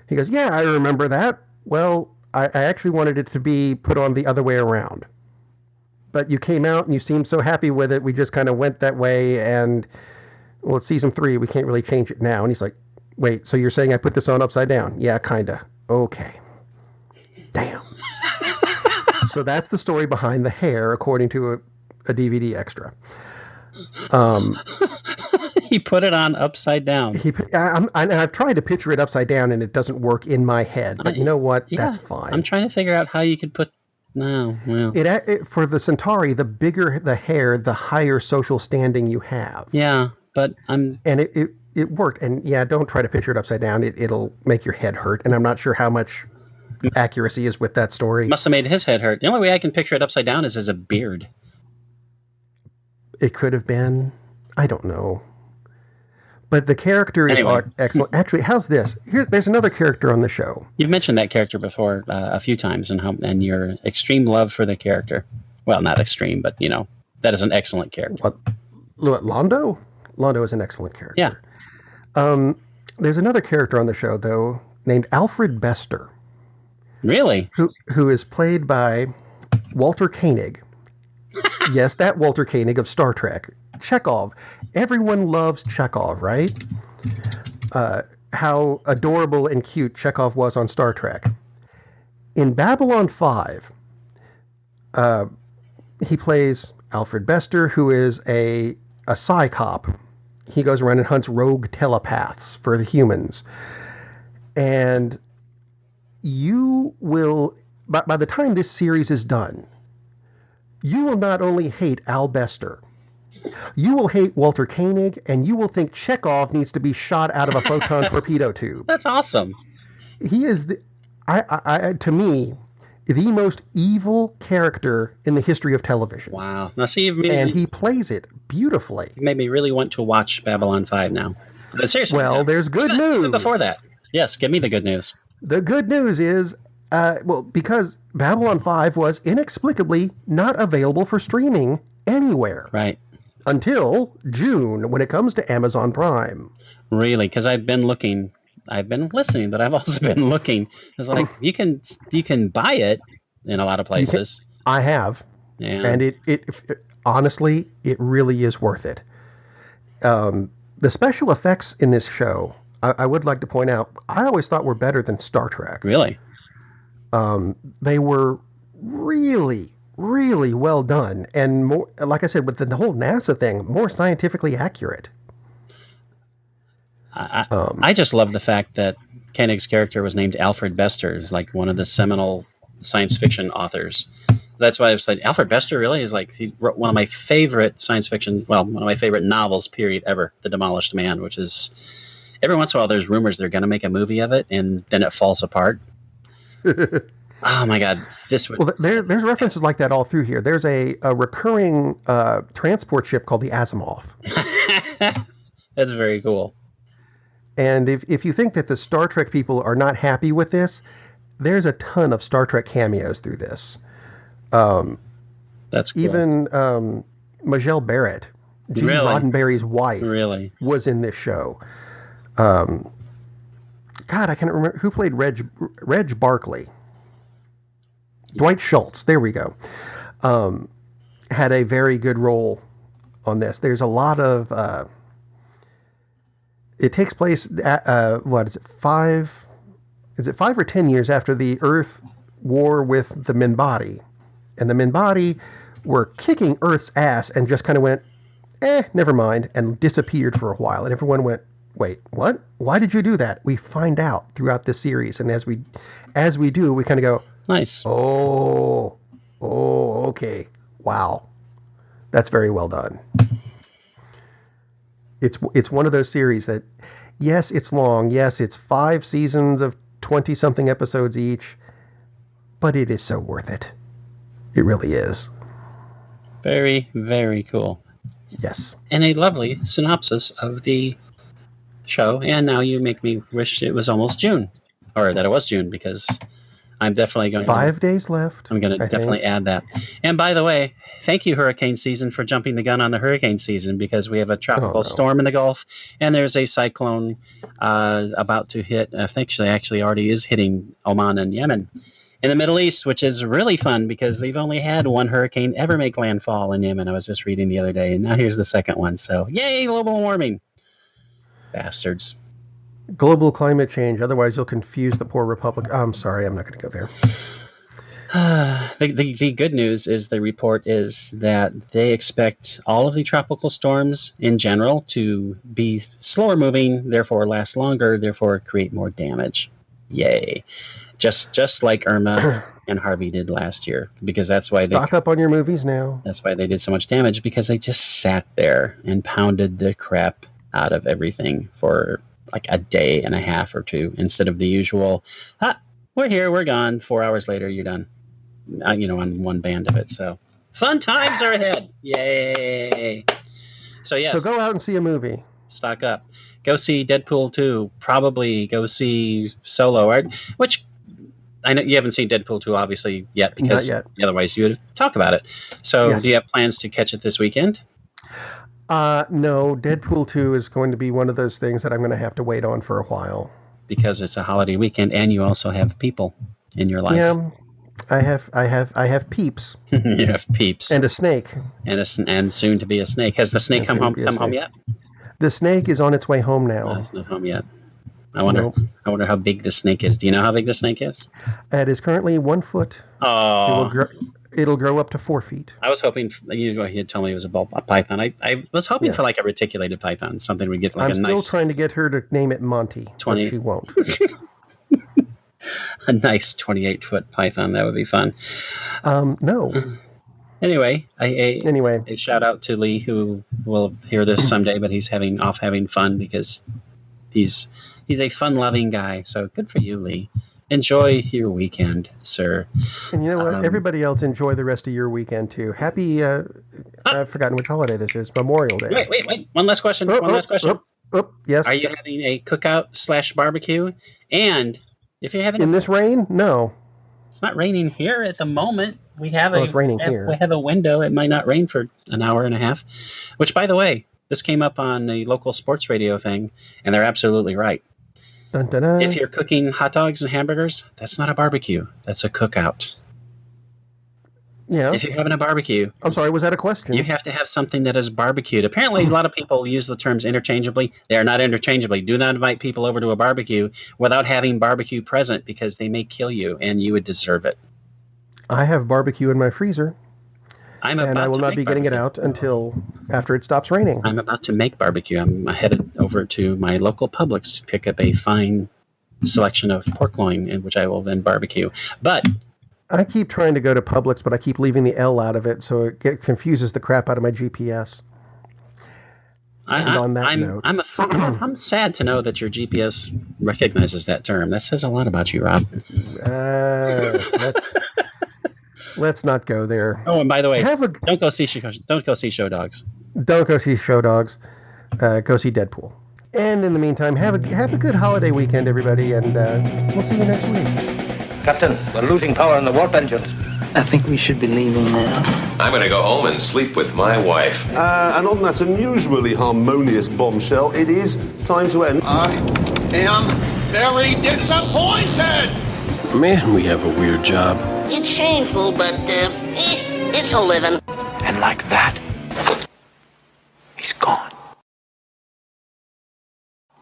he goes, yeah, I remember that. Well, I actually wanted it to be put on the other way around. But you came out and you seemed so happy with it, we just kind of went that way, and Well, it's season 3. We can't really change it now. And he's like, wait, so you're saying I put this on upside down? Yeah, kinda. Okay. Damn. So that's the story behind the hair, according to a DVD extra. He put it on upside down. I've tried to picture it upside down, and it doesn't work in my head. But you know what? Yeah, that's fine. I'm trying to figure out how you could put... No, well... For the Centauri, the bigger the hair, the higher social standing you have. Yeah, but And it worked. And yeah, don't try to picture it upside down. It'll make your head hurt. And I'm not sure how much accuracy is with that story. Must have made his head hurt. The only way I can picture it upside down is as a beard. It could have been. I don't know. But the characters are excellent. Actually, how's this? There's another character on the show. You've mentioned that character before a few times, and your extreme love for the character. Well, not extreme, but that is an excellent character. What, Londo? Londo is an excellent character. Yeah. There's another character on the show though named Alfred Bester. Really? Who is played by Walter Koenig. Yes, that Walter Koenig of Star Trek. Chekhov. Everyone loves Chekhov, right? How adorable and cute Chekhov was on Star Trek. In Babylon 5, he plays Alfred Bester, who is a psychop. He goes around and hunts rogue telepaths for the humans. And you will, by the time this series is done, you will not only hate Al Bester, you will hate Walter Koenig, and you will think Chekhov needs to be shot out of a photon torpedo tube. That's awesome. He is, to me, the most evil character in the history of television. Wow. Now, see, and he plays it beautifully. You made me really want to watch Babylon 5 now. But seriously. Well, there's good news. Before that. Yes, give me the good news. The good news is, because Babylon 5 was inexplicably not available for streaming anywhere. Right. Until June, when it comes to Amazon Prime. Really? Because I've been looking. I've been listening, but I've also been looking. It's like you can buy it in a lot of places. I have. Yeah. And it honestly, it really is worth it. The special effects in this show, I would like to point out, I always thought were better than Star Trek. Really? They were really, really well done, and more, like I said, with the whole NASA thing, more scientifically accurate. I just love the fact that Koenig's character was named Alfred Bester, is like one of the seminal science fiction authors. That's why I was like, Alfred Bester really is like, he wrote one of my favorite science fiction, well, one of my favorite novels, period, ever, The Demolished Man, which is, every once in a while there's rumors they're going to make a movie of it, and then it falls apart. Oh my God! Well, there's references like that all through here. There's a recurring transport ship called the Asimov. That's very cool. And if you think that the Star Trek people are not happy with this, there's a ton of Star Trek cameos through this. That's cool. Even Majel Barrett, Gene Roddenberry's wife, was in this show. God, I can't remember who played Reg Barkley. Dwight Schultz, there we go, had a very good role on this. There's a lot of, it takes place at, what is it, 5 or 10 years after the Earth war with the Minbari. And the Minbari were kicking Earth's ass and just kind of went, never mind, and disappeared for a while. And everyone went, wait, what? Why did you do that? We find out throughout this series. And as we do, we kind of go, nice. Oh, okay. Wow. That's very well done. It's one of those series that, yes, it's long. Yes, it's 5 seasons of 20-something episodes each, but it is so worth it. It really is. Very, very cool. Yes. And a lovely synopsis of the show. And now you make me wish it was almost June, or that it was June, because I'm definitely going 5 days left. I'm going to definitely add that. And by the way, thank you, hurricane season, for jumping the gun on the hurricane season, because we have a tropical storm in the Gulf, and there's a cyclone about to hit. Actually already is hitting Oman and Yemen in the Middle East, which is really fun because they've only had one hurricane ever make landfall in Yemen. I was just reading the other day, and now here's the second one. So yay, global warming. Bastards. Global climate change. Otherwise, you'll confuse the poor Republic. Oh, I'm sorry. I'm not going to go there. The good news is the report is that they expect all of the tropical storms in general to be slower moving, therefore last longer, therefore create more damage. Yay. Just like Irma and Harvey did last year, because that's why Stock up on your movies now. That's why they did so much damage, because they just sat there and pounded the crap out of everything for like a day and a half or two, instead of the usual, we're here, we're gone, 4 hours later, you're done. On one band of it. So fun times are ahead. Yay. So yes. So go out and see a movie. Stock up. Go see Deadpool 2. Probably go see Solo, which I know you haven't seen Deadpool 2 obviously yet, because Not yet. Otherwise you would talk about it. So Yes. Do you have plans to catch it this weekend? No, Deadpool 2 is going to be one of those things that I'm going to have to wait on for a while. Because it's a holiday weekend and you also have people in your life. Yeah. I have peeps. You have peeps. And a snake. And soon to be a snake. Has the snake come home yet? The snake is on its way home now. No, it's not home yet. I wonder how big the snake is. Do you know how big the snake is? It is currently 1 foot. Oh. It'll grow up to 4 feet. I was hoping he'd tell me it was a python. I was hoping for like a reticulated python, something we get like I'm still trying to get her to name it Monty, but she won't. A nice 28-foot python. That would be fun. No. Anyway, Anyway, a shout out to Lee, who will hear this someday, but he's having fun because he's a fun-loving guy. So good for you, Lee. Enjoy your weekend, sir. And you know what? Everybody else enjoy the rest of your weekend too. Happy, I've forgotten which holiday this is. Memorial Day. Wait. One last question. Yes. Are you having a cookout / barbecue? And if you're having in this rain? No. It's not raining here at the moment. It's raining here. We have a window. It might not rain for an hour and a half. Which, by the way, this came up on the local sports radio thing, and they're absolutely right. Dun, dun, dun. If you're cooking hot dogs and hamburgers, that's not a barbecue. That's a cookout. Yeah. If you're having a barbecue... I'm sorry, was that a question? You have to have something that is barbecued. Apparently, a lot of people use the terms interchangeably. They are not interchangeably. Do not invite people over to a barbecue without having barbecue present, because they may kill you, and you would deserve it. I have barbecue in my freezer. I will not be getting it out until after it stops raining. I'm about to make barbecue. I'm headed over to my local Publix to pick up a fine selection of pork loin, in which I will then barbecue. But I keep trying to go to Publix, but I keep leaving the L out of it, so it confuses the crap out of my GPS. I'm sad to know that your GPS recognizes that term. That says a lot about you, Rob. Let's not go there. Oh, and by the way, don't go see show dogs. Don't go see show dogs. Go see Deadpool. And in the meantime, have a good holiday weekend, everybody, and we'll see you next week. Captain, we're losing power in the warp engines. I think we should be leaving now. I'm going to go home and sleep with my wife. And on that unusually harmonious bombshell, it is time to end. I am very disappointed! Man, we have a weird job. It's shameful, but, it's a living. And like that, he's gone.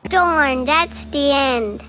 Darn, that's the end.